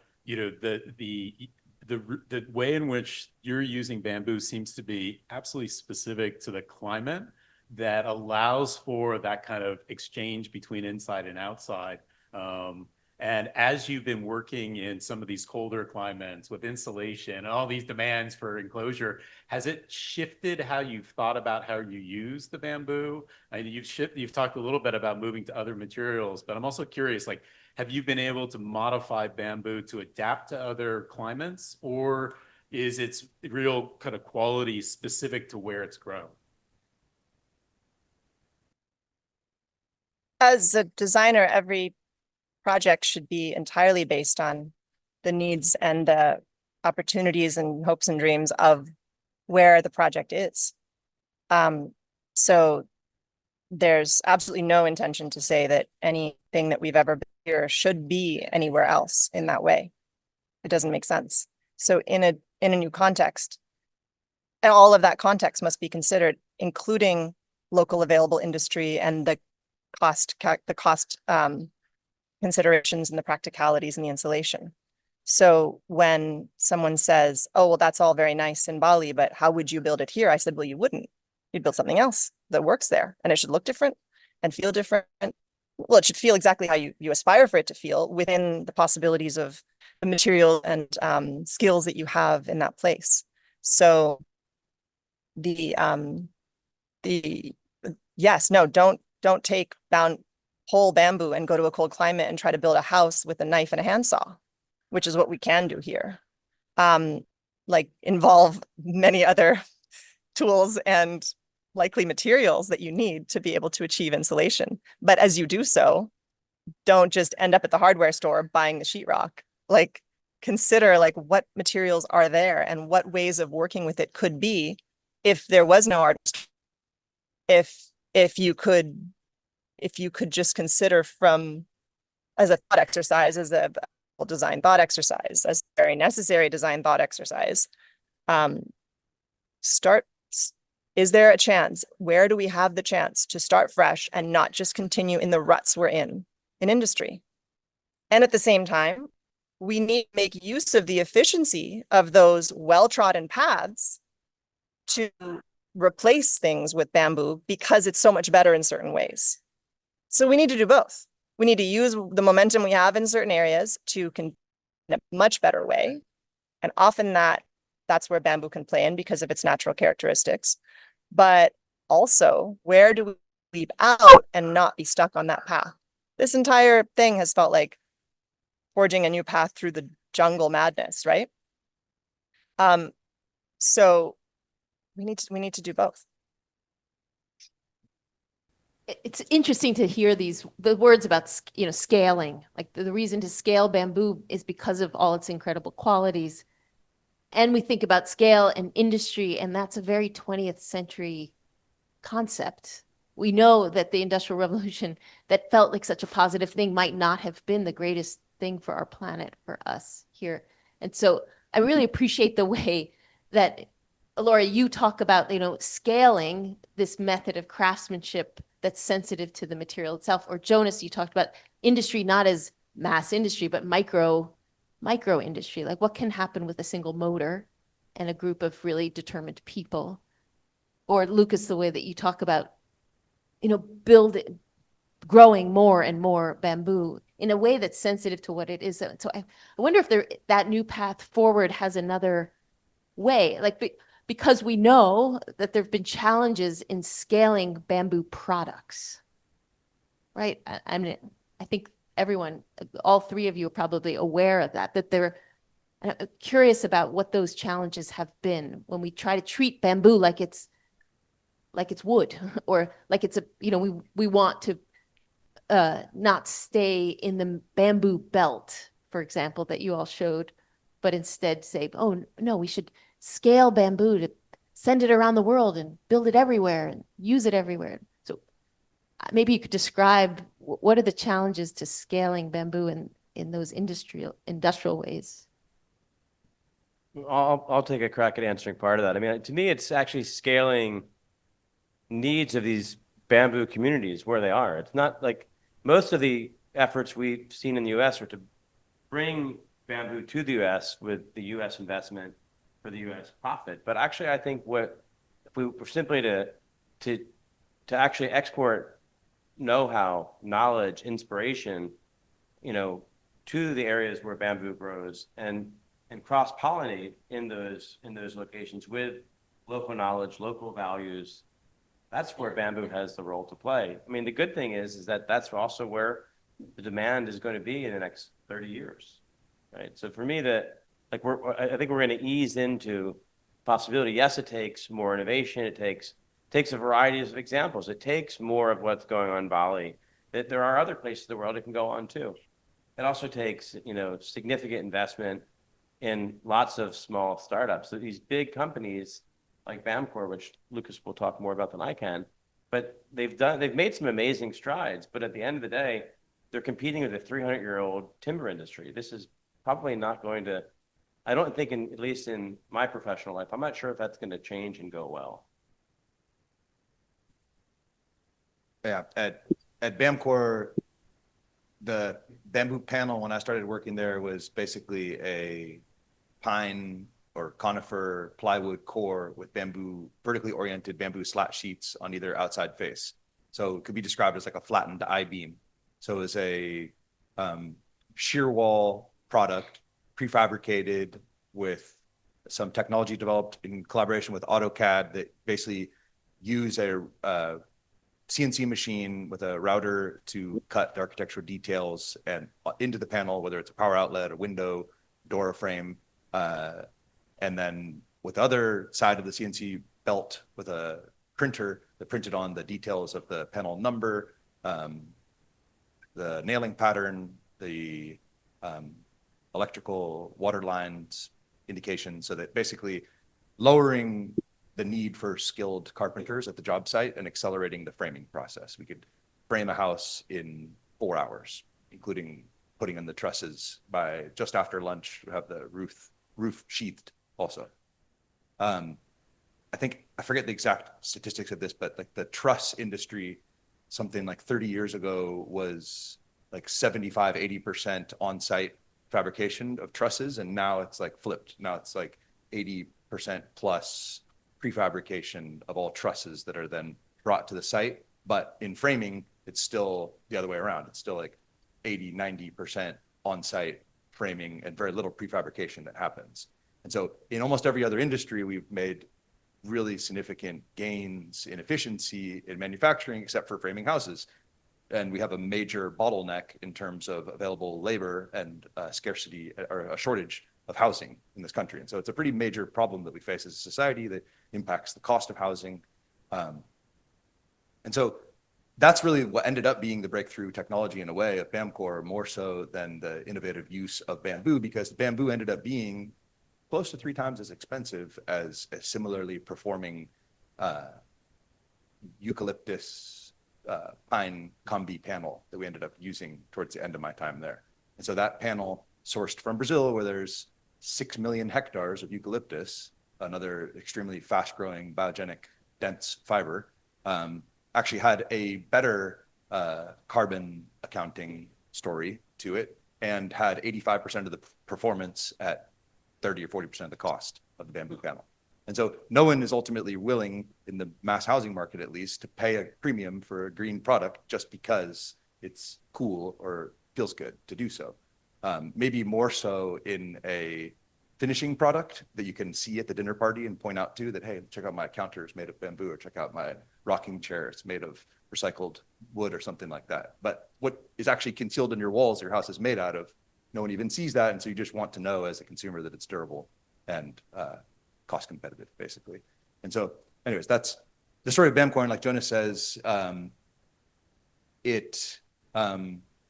the way in which you're using bamboo seems to be absolutely specific to the climate that allows for that kind of exchange between inside and outside. And as you've been working in some of these colder climates with insulation and all these demands for enclosure, has it shifted how you've thought about how you use the bamboo? I mean, you've talked a little bit about moving to other materials, but I'm also curious, like, have you been able to modify bamboo to adapt to other climates, or is its real kind of quality specific to where it's grown? As a designer, every project should be entirely based on the needs and the opportunities and hopes and dreams of where the project is. So there's absolutely no intention to say that anything that we've ever built here should be anywhere else in that way. It doesn't make sense. So in a new context, and all of that context must be considered, including local available industry and the cost considerations and the practicalities and the insulation. So when someone says, oh, well, that's all very nice in Bali, but how would you build it here? I said, well, you wouldn't. You'd build something else that works there, and it should look different and feel different. Well, it should feel exactly how you aspire for it to feel within the possibilities of the material and skills that you have in that place. So yes, no, don't take whole bamboo and go to a cold climate and try to build a house with a knife and a handsaw, which is what we can do here. Like involve many other tools and likely materials that you need to be able to achieve insulation. But as you do so, don't just end up at the hardware store buying the sheetrock. Like, consider like what materials are there and what ways of working with it could be if there was no artist. If you could just consider from, as a thought exercise, as a design thought exercise, as a very necessary design thought exercise, is there a chance? Where do we have the chance to start fresh and not just continue in the ruts we're in industry? And at the same time, we need to make use of the efficiency of those well-trodden paths to replace things with bamboo because it's so much better in certain ways. So we need to do both. We need to use the momentum we have in certain areas to in a much better way. And often that's where bamboo can play in because of its natural characteristics. But also, where do we leap out and not be stuck on that path? This entire thing has felt like forging a new path through the jungle madness, right? So we need to do both. It's interesting to hear the words about, scaling. Like the reason to scale bamboo is because of all its incredible qualities. And we think about scale and industry, and that's a very 20th century concept. We know that the Industrial Revolution that felt like such a positive thing might not have been the greatest thing for our planet, for us here. And so I really appreciate the way that, Laura, you talk about, scaling this method of craftsmanship that's sensitive to the material itself. Or Jonas, you talked about industry not as mass industry, but micro industry. Like what can happen with a single motor and a group of really determined people. Or Lucas, the way that you talk about, growing more and more bamboo in a way that's sensitive to what it is. So I wonder if that new path forward has another way, like because we know that there have been challenges in scaling bamboo products, right? I mean, I think everyone, all three of you are probably aware of that I'm curious about what those challenges have been when we try to treat bamboo like it's wood or like it's we want to not stay in the bamboo belt, for example, that you all showed, but instead say, oh, no, we should scale bamboo to send it around the world and build it everywhere and use it everywhere. So maybe you could describe what are the challenges to scaling bamboo in those industrial ways? I'll take a crack at answering part of that. I mean, to me, it's actually scaling needs of these bamboo communities where they are. It's not like most of the efforts we've seen in the US are to bring bamboo to the US with the US investment for the US profit. But actually, I think if we were simply to actually export know-how, knowledge, inspiration, to the areas where bamboo grows and cross-pollinate in those locations with local knowledge, local values, that's where bamboo has the role to play. I mean, the good thing is that that's also where the demand is going to be in the next 30 years, right? So for me, I think we're going to ease into possibility. Yes, it takes more innovation. It takes a variety of examples. It takes more of what's going on in Bali. That there are other places in the world it can go on too. It also takes, significant investment in lots of small startups. So these big companies like Bamcor, which Lucas will talk more about than I can, but they've made some amazing strides. But at the end of the day, they're competing with a 300-year-old timber industry. This is probably not going to, I don't think, at least in my professional life, I'm not sure if that's going to change and go well. Yeah, at Bamcor, the bamboo panel, when I started working there, was basically a pine or conifer plywood core with vertically oriented bamboo slat sheets on either outside face. So it could be described as like a flattened I-beam. So it was a shear wall product, prefabricated with some technology developed in collaboration with AutoCAD that basically use a CNC machine with a router to cut the architectural details and into the panel, whether it's a power outlet, a window, door frame, and then with the other side of the CNC belt with a printer that printed on the details of the panel number, the nailing pattern, the electrical water lines indication, so that basically lowering the need for skilled carpenters at the job site and accelerating the framing process. We could frame a house in 4 hours, including putting in the trusses by just after lunch, have the roof sheathed also. I forget the exact statistics of this, but like the truss industry, something like 30 years ago was like 75, 80% on-site fabrication of trusses. And now it's like flipped. Now it's like 80% plus prefabrication of all trusses that are then brought to the site. But in framing, it's still the other way around. It's still like 80, 90% on-site framing and very little prefabrication that happens. And so in almost every other industry, we've made really significant gains in efficiency in manufacturing, except for framing houses. And we have a major bottleneck in terms of available labor and scarcity or a shortage of housing in this country. And so it's a pretty major problem that we face as a society that impacts the cost of housing. And so that's really what ended up being the breakthrough technology in a way of Bamcor, more so than the innovative use of bamboo, because bamboo ended up being close to 3 times as expensive as a similarly performing eucalyptus pine combi panel that we ended up using towards the end of my time there. And so that panel, sourced from Brazil, where there's 6 million hectares of eucalyptus, another extremely fast-growing, biogenic, dense fiber, actually had a better carbon accounting story to it, and had 85% of the performance at 30 or 40% of the cost of the bamboo panel. And so no one is ultimately willing, in the mass housing market at least, to pay a premium for a green product just because it's cool or feels good to do so. Maybe more so in a finishing product that you can see at the dinner party and point out to that, hey, check out my counter, it's made of bamboo, or check out my rocking chair, it's made of recycled wood or something like that. But what is actually concealed in your walls your house is made out of, no one even sees that. And so you just want to know as a consumer that it's durable and cost competitive, basically. And so anyways, that's the story of Bamcorn. Like Jonas says, it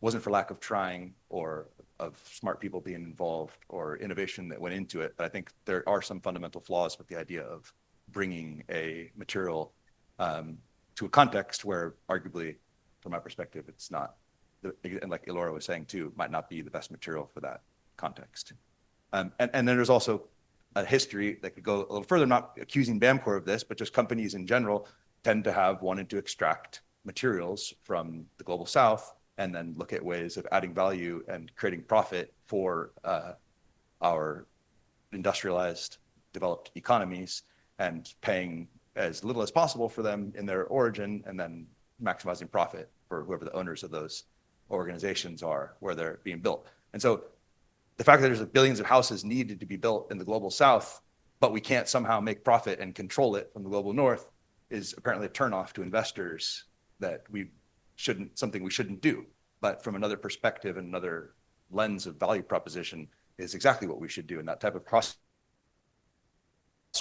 wasn't for lack of trying or of smart people being involved or innovation that went into it. But I think there are some fundamental flaws with the idea of bringing a material to a context where arguably, from my perspective, it's not, and like Elora was saying too, might not be the best material for that context. And then there's also a history that could go a little further, not accusing Bamcor of this, but just companies in general tend to have wanted to extract materials from the global south and then look at ways of adding value and creating profit for our industrialized, developed economies, and paying as little as possible for them in their origin, and then maximizing profit for whoever the owners of those organizations are where they're being built. And so the fact that there's billions of houses needed to be built in the global south, but we can't somehow make profit and control it from the global north, is apparently a turnoff to investors that something we shouldn't do. But from another perspective and another lens of value proposition is exactly what we should do. And that type of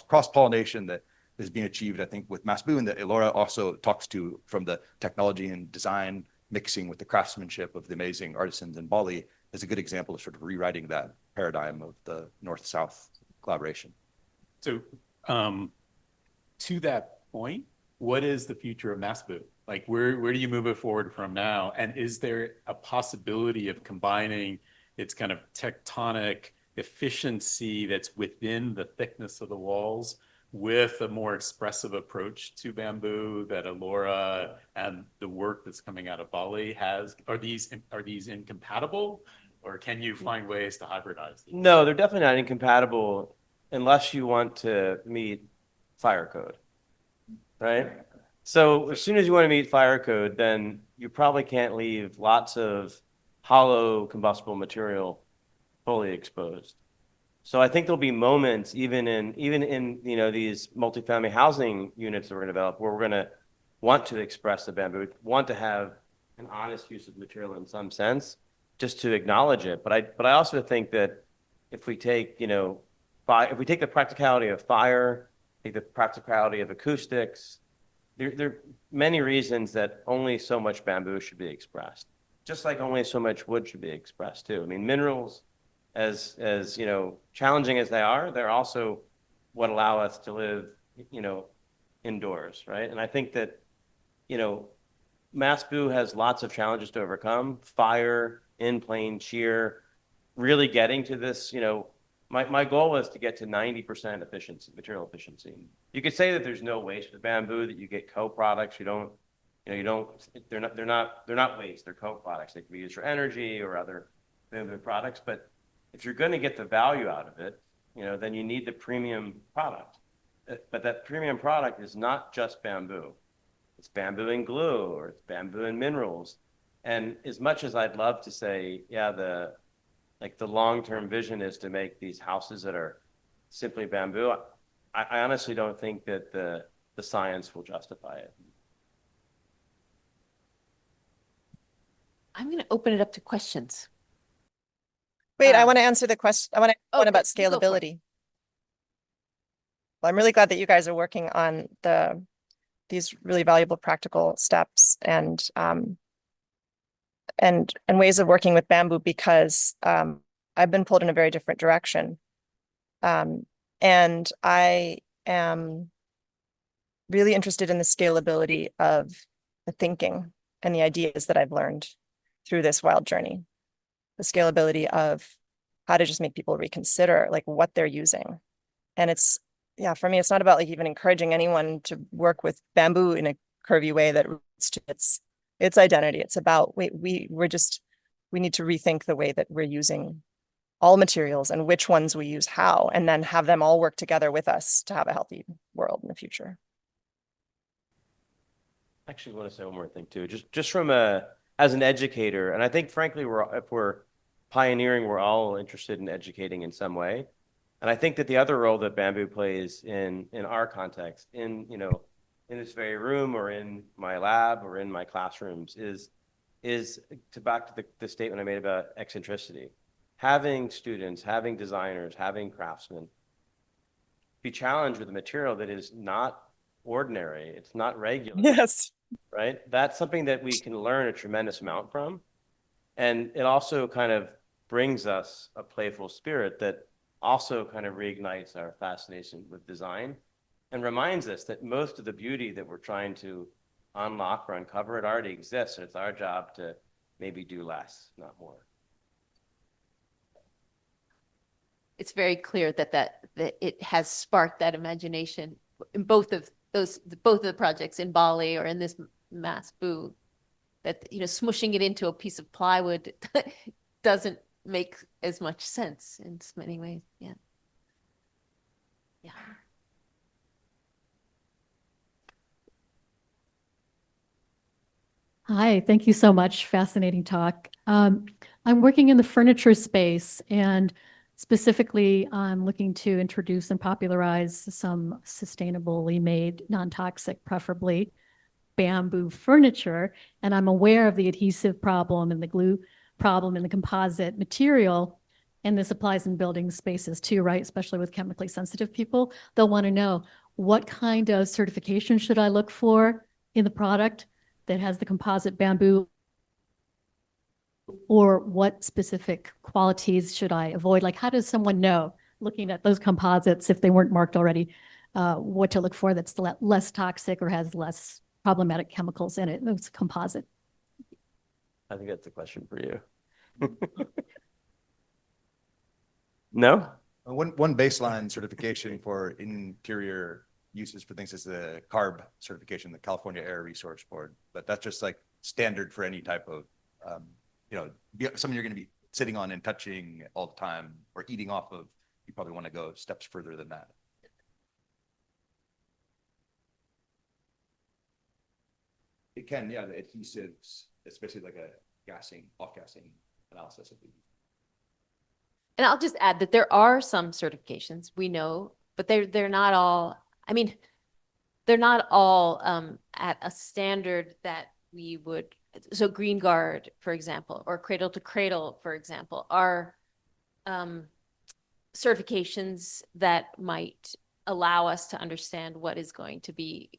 cross-pollination that is being achieved, I think, with Masbu, and that Elora also talks to from the technology and design mixing with the craftsmanship of the amazing artisans in Bali, is a good example of sort of rewriting that paradigm of the North-South collaboration. So to that point, what is the future of Masbu? Like, where do you move it forward from now? And is there a possibility of combining its kind of tectonic efficiency that's within the thickness of the walls with a more expressive approach to bamboo that Elora and the work that's coming out of Bali has? Are these incompatible, or can you find ways to hybridize these? No, they're definitely not incompatible unless you want to meet fire code, right? So as soon as you want to meet fire code, then you probably can't leave lots of hollow combustible material fully exposed. So I think there'll be moments even in these multifamily housing units that we're going to develop where we're going to want to express the bamboo, want to have an honest use of material in some sense, just to acknowledge it. But I also think that if we take if we take the practicality of fire, take the practicality of acoustics, there are many reasons that only so much bamboo should be expressed, just like only so much wood should be expressed too. I mean, minerals, as challenging as they are, they're also what allow us to live, indoors, right? And I think that, Masbu has lots of challenges to overcome: fire, in-plane shear, really getting to this. My goal is to get to 90% efficiency, material efficiency. You could say that there's no waste with bamboo, that you get co-products. They're not waste, they're co-products. They can be used for energy or other bamboo products. But if you're going to get the value out of it, then you need the premium product. But that premium product is not just bamboo. It's bamboo and glue, or it's bamboo and minerals. And as much as I'd love to say, yeah, the long-term vision is to make these houses that are simply bamboo, I honestly don't think that the science will justify it. I'm going to open it up to questions. Wait, I want to answer the question. I want to one Okay, about you go for it. scalability. Well, I'm really glad that you guys are working on the these really valuable practical steps and ways of working with bamboo because I've been pulled in a very different direction. And I am really interested in the scalability of the thinking and the ideas that I've learned through this wild journey. The scalability of how to just make people reconsider like what they're using. And it's, yeah, for me, it's not about like even encouraging anyone to work with bamboo in a curvy way that roots to its identity. It's about, we need to rethink the way that we're using all materials and which ones we use how, and then have them all work together with us to have a healthy world in the future. I actually want to say one more thing too, just from as an educator, and I think frankly, if we're pioneering, we're all interested in educating in some way. And I think that the other role that bamboo plays in our context, in this very room or in my lab or in my classrooms is to back to the statement I made about eccentricity. Having students, having designers, having craftsmen be challenged with a material that is not ordinary, it's not regular. Yes. Right? That's something that we can learn a tremendous amount from. And it also kind of brings us a playful spirit that also kind of reignites our fascination with design and reminds us that most of the beauty that we're trying to unlock or uncover, it already exists. And it's our job to maybe do less, not more. It's very clear that it has sparked that imagination in both of the projects in Bali or in this mass boo, that smushing it into a piece of plywood doesn't make as much sense in many ways. Yeah. Hi, thank you so much. Fascinating talk. I'm working in the furniture space, and specifically, I'm looking to introduce and popularize some sustainably made, non-toxic, preferably bamboo furniture. And I'm aware of the adhesive problem and the glue problem in the composite material. And this applies in building spaces too, right? Especially with chemically sensitive people. They'll want to know, what kind of certification should I look for in the product that has the composite bamboo, or what specific qualities should I avoid? Like, how does someone know, looking at those composites, if they weren't marked already, what to look for that's less toxic or has less problematic chemicals in it? Those composite. I think that's a question for you. No? One baseline certification for interior uses for things is the CARB certification, the California Air Resource Board. But that's just like standard for any type of, something you're going to be sitting on and touching all the time or eating off of. You probably want to go steps further than that. It can, yeah, the adhesives, especially like a off-gassing analysis of the. And I'll just add that there are some certifications we know, but they're not all. I mean, they're not all at a standard that we would. So Green Guard, for example, or Cradle to Cradle, for example, are certifications that might allow us to understand what is going to be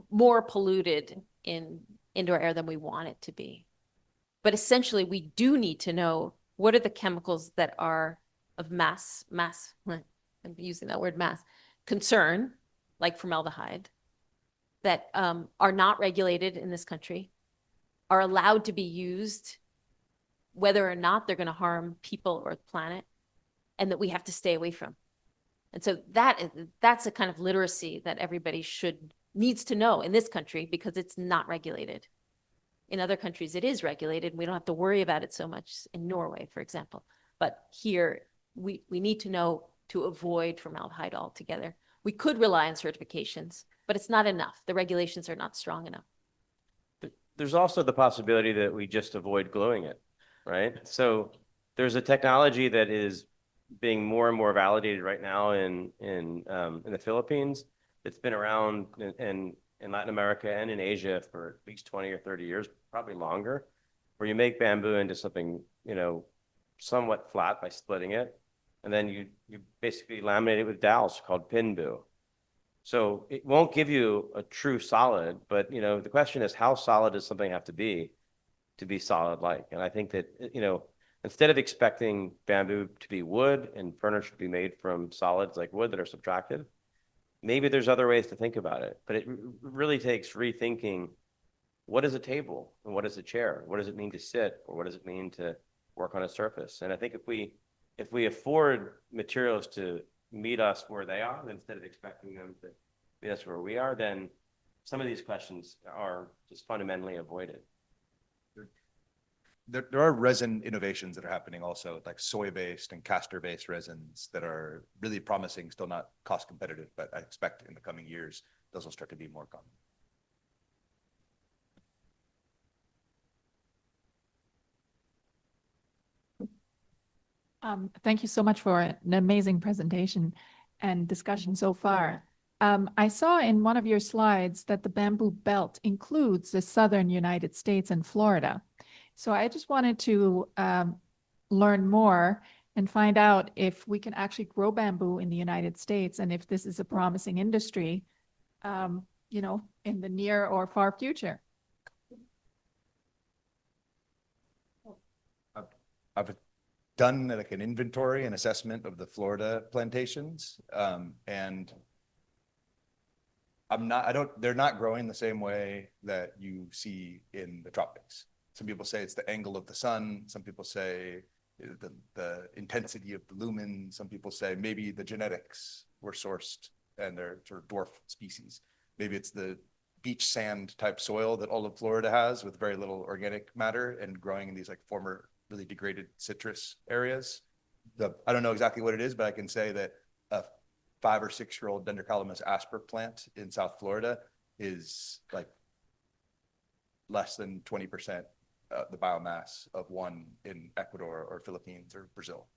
more polluted in indoor air than we want it to be. But essentially, we do need to know what are the chemicals that are of mass, I'm using that word mass, concern, like formaldehyde, that are not regulated in this country, are allowed to be used, whether or not they're going to harm people or the planet, and that we have to stay away from. And so that's a kind of literacy that everybody needs to know in this country, because it's not regulated. In other countries, it is regulated. We don't have to worry about it so much in Norway, for example. But here, we need to know to avoid formaldehyde altogether. We could rely on certifications, but it's not enough. The regulations are not strong enough. There's also the possibility that we just avoid gluing it, right? So there's a technology that is being more and more validated right now in the Philippines. It's been around in Latin America and in Asia for at least 20 or 30 years, probably longer, where you make bamboo into something, somewhat flat by splitting it. And then you basically laminate it with dowels called pinboo. So it won't give you a true solid, but the question is, how solid does something have to be solid-like? And I think that, instead of expecting bamboo to be wood and furniture to be made from solids like wood that are subtracted, maybe there's other ways to think about it. But it really takes rethinking, what is a table and what is a chair? What does it mean to sit, or what does it mean to work on a surface? And I think if we afford materials to meet us where they are, instead of expecting them to meet us where we are, then some of these questions are just fundamentally avoided. There are resin innovations that are happening also, like soy-based and castor-based resins that are really promising, still not cost competitive, but I expect in the coming years, those will start to be more common. Thank you so much for an amazing presentation and discussion so far. I saw in one of your slides that the bamboo belt includes the southern United States and Florida. So I just wanted to learn more and find out if we can actually grow bamboo in the United States, and if this is a promising industry, in the near or far future. I've done like an inventory and assessment of the Florida plantations, and they're not growing the same way that you see in the tropics. Some people say it's the angle of the sun. Some people say the intensity of the lumen. Some people say maybe the genetics were sourced and they're sort of dwarf species. Maybe it's the beach sand type soil that all of Florida has with very little organic matter and growing in these like former really degraded citrus areas. I don't know exactly what it is, but I can say that a 5 or 6 year old Dendrocalamus asper plant in South Florida is like less than 20% the biomass of one in Ecuador or Philippines or Brazil.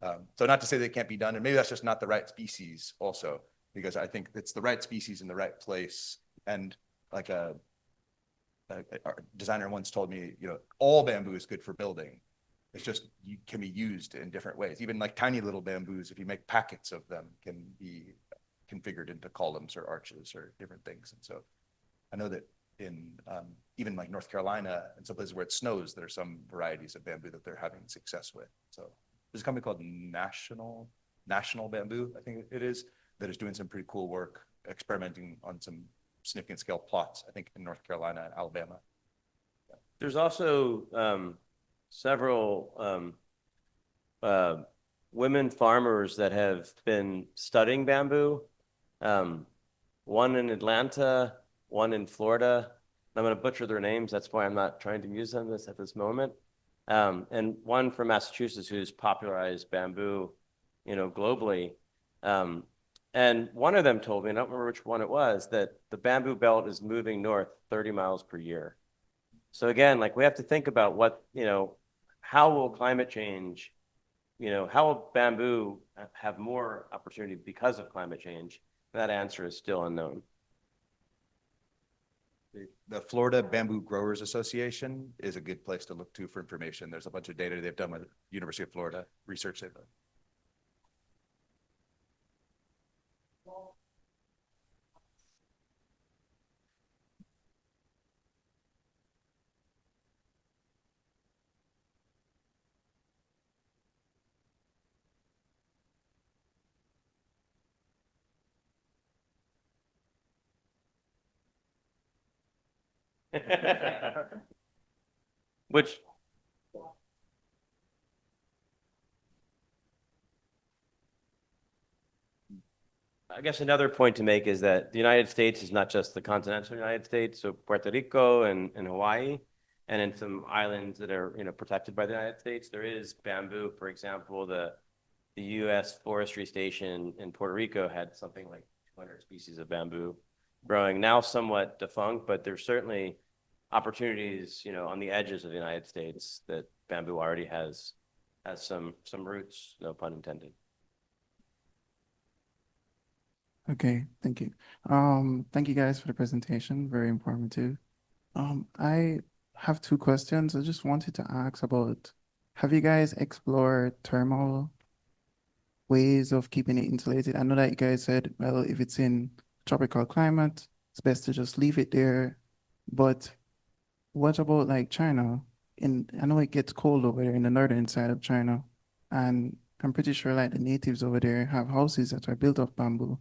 So not to say they can't be done, and maybe that's just not the right species also, because I think it's the right species in the right place. And like a designer once told me, all bamboo is good for building. It's just you can be used in different ways. Even like tiny little bamboos, if you make packets of them, can be configured into columns or arches or different things. And so I know that in even like North Carolina and some places where it snows, there are some varieties of bamboo that they're having success with. So there's a company called National Bamboo, I think it is, that is doing some pretty cool work, experimenting on some significant scale plots, I think in North Carolina and Alabama. There's also several women farmers that have been studying bamboo. One in Atlanta, one in Florida. I'm going to butcher their names. That's why I'm not trying to use them at this moment. And one from Massachusetts who's popularized bamboo, globally. And one of them told me, I don't remember which one it was, that the bamboo belt is moving north 30 miles per year. So again, like we have to think about what, how will climate change, how will bamboo have more opportunity because of climate change? That answer is still unknown. The Florida Bamboo Growers Association is a good place to look to for information. There's a bunch of data they've done with University of Florida, research they've done. Which, I guess another point to make is that the United States is not just the continental United States, so Puerto Rico and Hawaii, and in some islands that are protected by the United States, there is bamboo. For example, the U.S. Forestry Station in Puerto Rico had something like 200 species of bamboo growing, now somewhat defunct, but there's certainly opportunities, on the edges of the United States that bamboo already has some roots, no pun intended. Okay, thank you. Thank you guys for the presentation, very informative. I have 2 questions. I just wanted to ask about, have you guys explored thermal ways of keeping it insulated? I know that you guys said, well, if it's in tropical climate, it's best to just leave it there. But what about like China? I know it gets cold over there in the northern side of China, and I'm pretty sure like the natives over there have houses that are built of bamboo,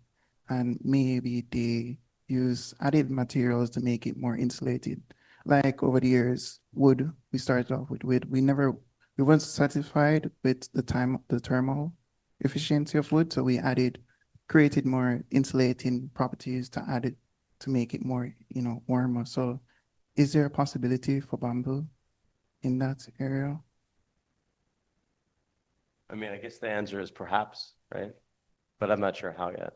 and maybe they use added materials to make it more insulated. Like over the years, wood, we started off with wood. We weren't satisfied with the thermal efficiency of wood, so we created more insulating properties to add it to make it more, warmer. So is there a possibility for bamboo in that area? I mean, I guess the answer is perhaps, right? But I'm not sure how yet.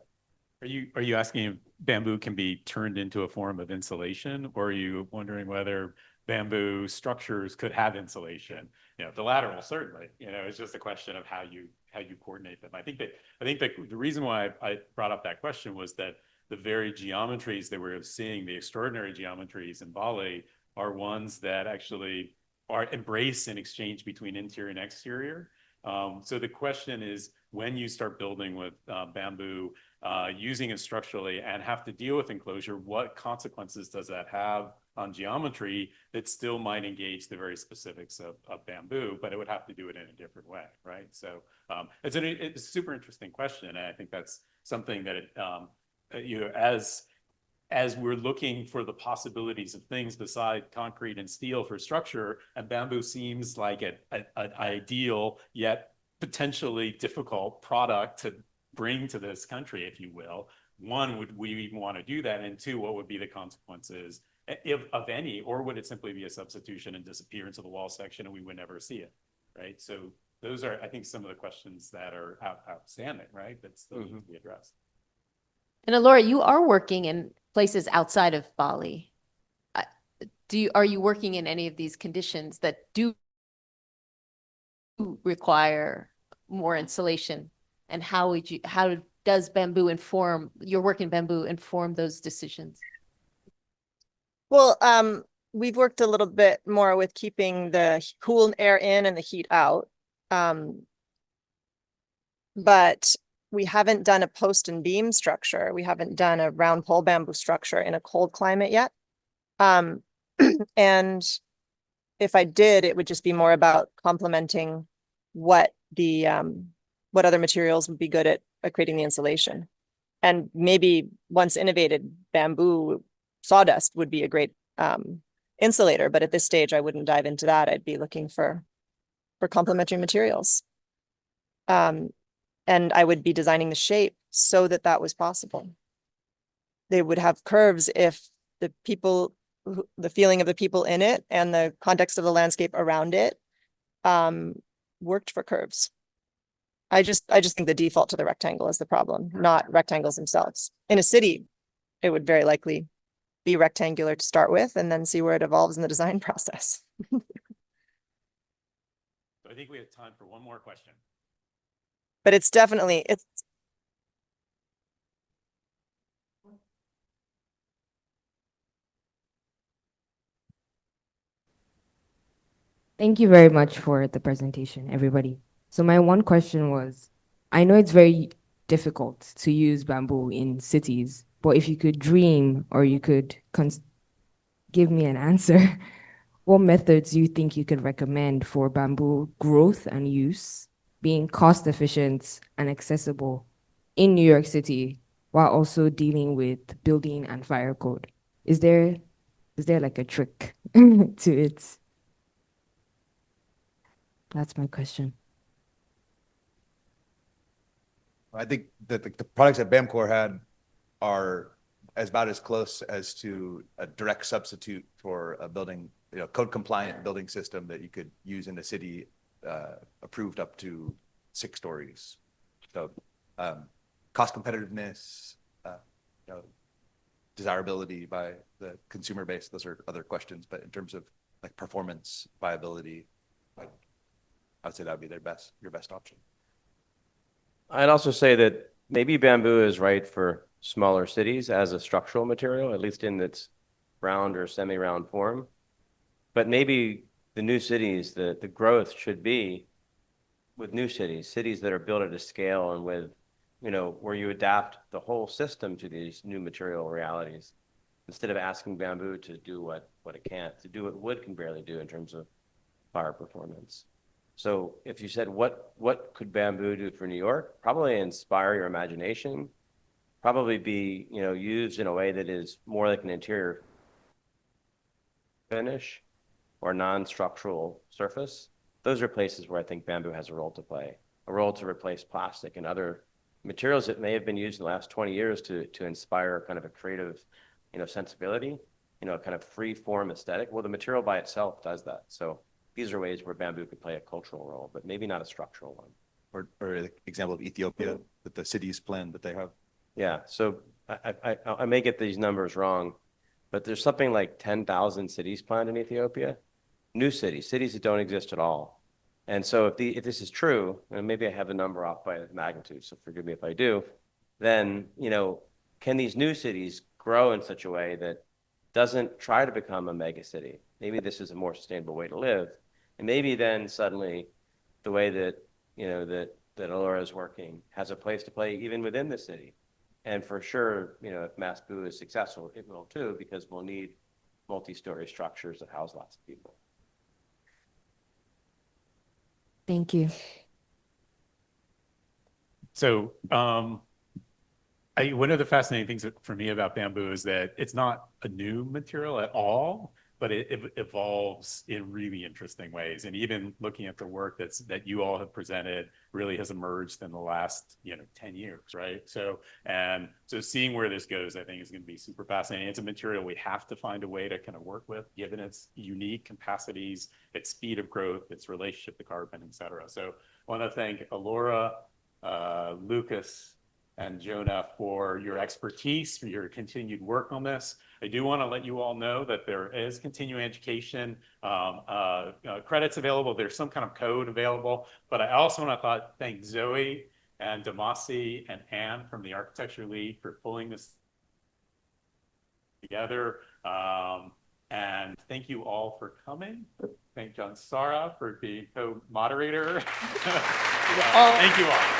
Are you asking if bamboo can be turned into a form of insulation, or are you wondering whether bamboo structures could have insulation? The latter will certainly. It's just a question of how you coordinate them. I think that the reason why I brought up that question was that the very geometries that we're seeing, the extraordinary geometries in Bali, are ones that actually are embrace an exchange between interior and exterior. So the question is, when you start building with bamboo, using it structurally and have to deal with enclosure, what consequences does that have on geometry that still might engage the very specifics of bamboo, but it would have to do it in a different way, right? So it's a super interesting question, and I think that's something that as we're looking for the possibilities of things beside concrete and steel for structure, and bamboo seems like an ideal yet potentially difficult product to bring to this country, if you will. One, would we even want to do that? And two, what would be the consequences, if of any, or would it simply be a substitution and disappear into the wall section and we would never see it, right? So those are, I think, some of the questions that are outstanding, right? That still need to be addressed. And Alora, you are working in places outside of Bali. Are you working in any of these conditions that do require more insulation? And how does bamboo inform your work in bamboo inform those decisions? Well, we've worked a little bit more with keeping the cool air in and the heat out. But we haven't done a post and beam structure. We haven't done a round pole bamboo structure in a cold climate yet. And if I did, it would just be more about complementing what other materials would be good at creating the insulation. And maybe once innovated, bamboo sawdust would be a great insulator. But at this stage, I wouldn't dive into that. I'd be looking for complementary materials. And I would be designing the shape so that that was possible. They would have curves if the feeling of the people in it and the context of the landscape around it worked for curves. I just think the default to the rectangle is the problem, not rectangles themselves. In a city, it would very likely be rectangular to start with and then see where it evolves in the design process. So I think we have time for one more question. But it's definitely, Thank you very much for the presentation, everybody. So my one question was, I know it's very difficult to use bamboo in cities, but if you could dream or you could give me an answer, what methods do you think you could recommend for bamboo growth and use, being cost efficient and accessible in New York City, while also dealing with building and fire code? Is there like a trick to it? That's my question. I think that the products that Bamcor had are about as close as to a direct substitute for a building, code compliant building system that you could use in a city approved up to 6 stories. So cost competitiveness, desirability by the consumer base, those are other questions. But in terms of like performance, viability, I would say that would be your best option. I'd also say that maybe bamboo is right for smaller cities as a structural material, at least in its round or semi-round form. But maybe the new cities, the growth should be with new cities that are built at a scale and with where you adapt the whole system to these new material realities, instead of asking bamboo to do what it can't, to do what wood can barely do in terms of fire performance. So if you said, what could bamboo do for New York? Probably inspire your imagination, probably be, used in a way that is more like an interior finish or non-structural surface. Those are places where I think bamboo has a role to play, a role to replace plastic and other materials that may have been used in the last 20 years to inspire kind of a creative, sensibility, kind of free form aesthetic. Well, the material by itself does that. So these are ways where bamboo could play a cultural role, but maybe not a structural one. Or an example of Ethiopia, that the cities plan that they have. Yeah, so I may get these numbers wrong, but there's something like 10,000 cities planned in Ethiopia, new cities that don't exist at all. And so if this is true, and maybe I have the number off by magnitude, so forgive me if I do, then, can these new cities grow in such a way that doesn't try to become a mega city? Maybe this is a more sustainable way to live. And maybe then suddenly the way that, that Allura is working has a place to play even within the city. And for sure, if Masbu is successful, it will too, because we'll need multi-story structures that house lots of people. Thank you. So one of the fascinating things for me about bamboo is that it's not a new material at all, but it evolves in really interesting ways. And even looking at the work that you all have presented really has emerged in the last 10 years, right? So seeing where this goes, I think is going to be super fascinating. It's a material we have to find a way to kind of work with, given its unique capacities, its speed of growth, its relationship to carbon, et cetera. So I want to thank Allura, Lucas, and Jonah for your expertise, for your continued work on this. I do want to let you all know that there is continuing education credits available. There's some kind of code available, but I also want to thank Zoe and Damasi and Anne from the Architecture League for pulling this together. And thank you all for coming. Thank John Sara for being co-moderator. Thank you all.